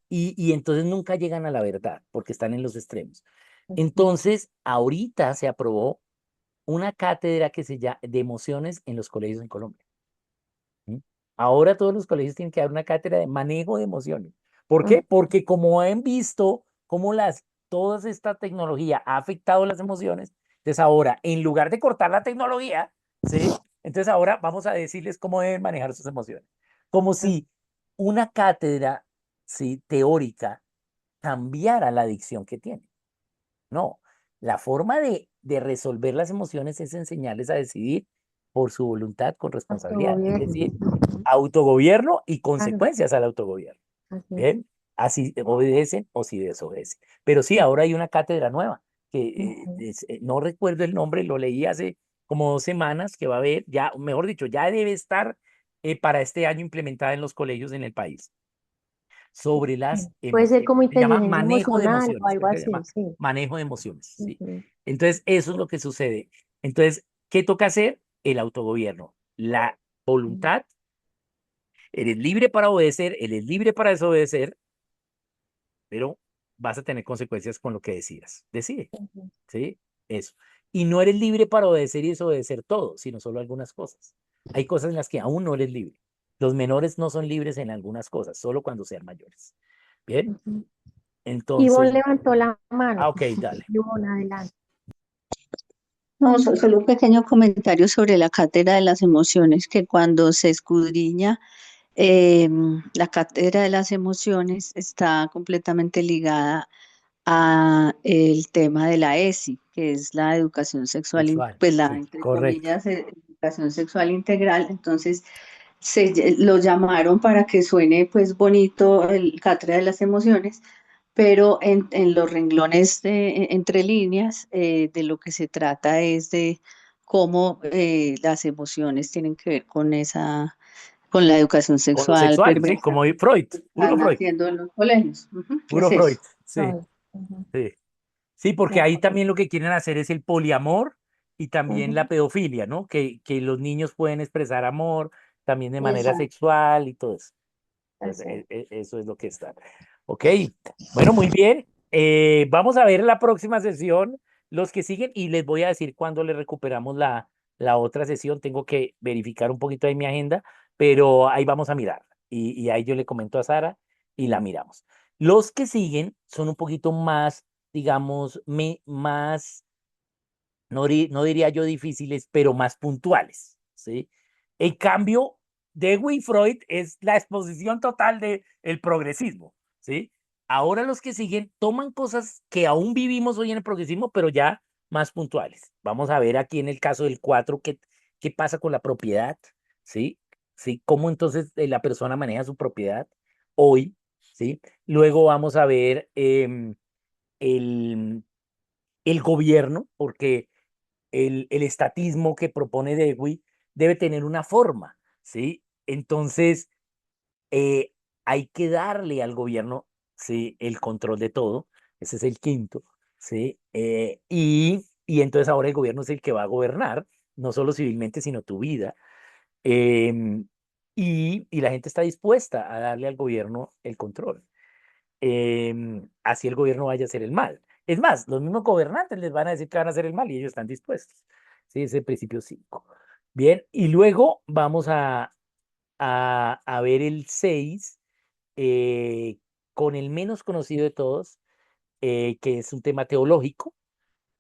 Y entonces nunca llegan a la verdad porque están en los extremos. Ujú, Entonces, ahorita se aprobó, una cátedra que se llama de emociones en los colegios en Colombia. ¿Mm? Ahora todos los colegios tienen que dar una cátedra de manejo de emociones. ¿Por Mm, qué? Porque como han visto cómo toda esta tecnología ha afectado las emociones, entonces ahora, en lugar de cortar la tecnología, ¿sí? Entonces ahora vamos a decirles cómo deben manejar sus emociones. Como mm, si una cátedra, ¿sí? Teórica cambiara la adicción que tienen. No, la forma de resolver las emociones es enseñarles a decidir por su voluntad con responsabilidad, es autogobierno. decir, Ujú, autogobierno y claro, consecuencias al autogobierno. así es. ¿Bien? Así obedecen o si desobedecen. Pero sí, ahora hay una cátedra nueva, que Ujú, no recuerdo el nombre, lo leí hace como 2 semanas, que va a haber, ya, mejor dicho, ya debe estar para este año implementada en los colegios en el país sobre las ujú. Puede ser emociones. como Se llama inteligencia manejo de emocional o emociones, algo creo que se así, llama sí. manejo de emociones, ¿sí? Ujú, Entonces, eso es lo que sucede. Entonces, ¿qué toca hacer? El autogobierno, la ujú, voluntad, eres libre para obedecer, eres libre para desobedecer, pero vas a tener consecuencias con lo que decidas. Decide, ujú, ¿sí? Eso. Y no eres libre para obedecer y desobedecer todo, sino solo algunas cosas. Hay cosas en las que aún no eres libre. Los menores no son libres en algunas cosas, solo cuando sean mayores. Bien, ujú. Ivonne entonces, levantó la mano. ok, dale. Ivonne, adelante. No, solo un pequeño comentario sobre la cátedra de las emociones, que cuando se escudriña eh, la cátedra de las emociones está completamente ligada a el tema de la ESI, que es la educación sexual, Sexual, pues la, sí, entre correcto. comillas, educación sexual integral. Entonces, lo llamaron para que suene pues bonito el cátedra de las emociones, pero en los renglones entre líneas de lo que se trata es de cómo las emociones tienen que ver con con la educación Con lo sexual sexual, sí, perversa como Freud, que puro están Freud, haciendo en los colegios. Ujú, es puro Freud, eso. sí, Ay, ujú, sí. Sí, de porque ahí acuerdo. también lo que quieren hacer es el poliamor y también la Ujú, pedofilia, ¿no? Que los niños pueden expresar amor también de manera Exacto. sexual y todo eso. Entonces, así es. eso es lo que está. Ok, bueno, muy bien. Vamos a ver la próxima sesión, los que siguen, y les voy a decir cuándo le recuperamos la otra sesión. Tengo que verificar un poquito de mi agenda, pero ahí vamos a mirar. Y ahí yo le comento a Sara y la miramos. Los que siguen son un poquito más, digamos, más no diría yo difíciles, pero más puntuales, ¿sí? En cambio, Dewey y Freud es la exposición total del progresismo, ¿sí? Ahora los que siguen toman cosas que aún vivimos hoy en el progresismo, pero ya más puntuales. Vamos a ver aquí en el caso del 4 qué pasa con la propiedad, ¿sí? ¿Sí? ¿Cómo entonces la persona maneja su propiedad hoy, ¿sí? Luego vamos a ver el, el gobierno, porque el estatismo que propone Dewey debe tener una forma, ¿sí? Entonces, eh, hay que darle al gobierno, ¿sí? El control de todo, ese es el quinto, ¿sí? Y entonces ahora el gobierno es el que va a gobernar, no solo civilmente, sino tu vida. Y la gente está dispuesta a darle al gobierno el control. Así el gobierno vaya a hacer el mal. Es más, los mismos gobernantes les van a decir que van a hacer el mal y ellos están dispuestos. Sí, ese principio 5. Bien, y luego vamos a ver el 6 eh, con el menos conocido de todos, que es un tema teológico,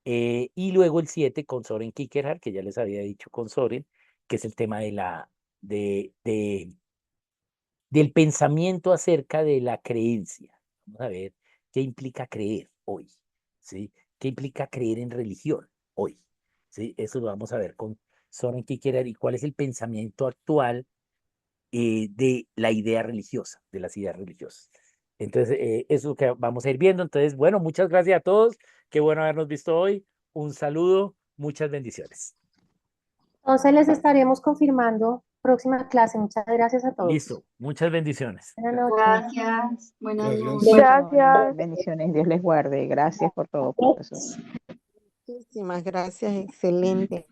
y luego el 7 con Soren Kierkegaard, que ya les había dicho con Soren, que es el tema de, de del pensamiento acerca de la creencia. Vamos a ver qué implica creer hoy, ¿sí? ¿Qué implica creer en religión hoy? ¿Sí? Eso lo vamos a ver con Soren Kierkegaard y cuál es el pensamiento actual de la idea religiosa, de las ideas religiosas. Entonces, eso es lo que vamos a ir viendo. Entonces, bueno, muchas gracias a todos. Qué bueno habernos visto hoy. Un saludo, muchas bendiciones. Entonces les estaremos confirmando próxima clase. Muchas gracias a todos. Listo, muchas bendiciones. Buenas noches. Gracias. Buenas Gracias. noches. Bendiciones, Gracias. bendiciones, Dios les guarde. Gracias por todo, profesor. Muchísimas gracias. Excelente.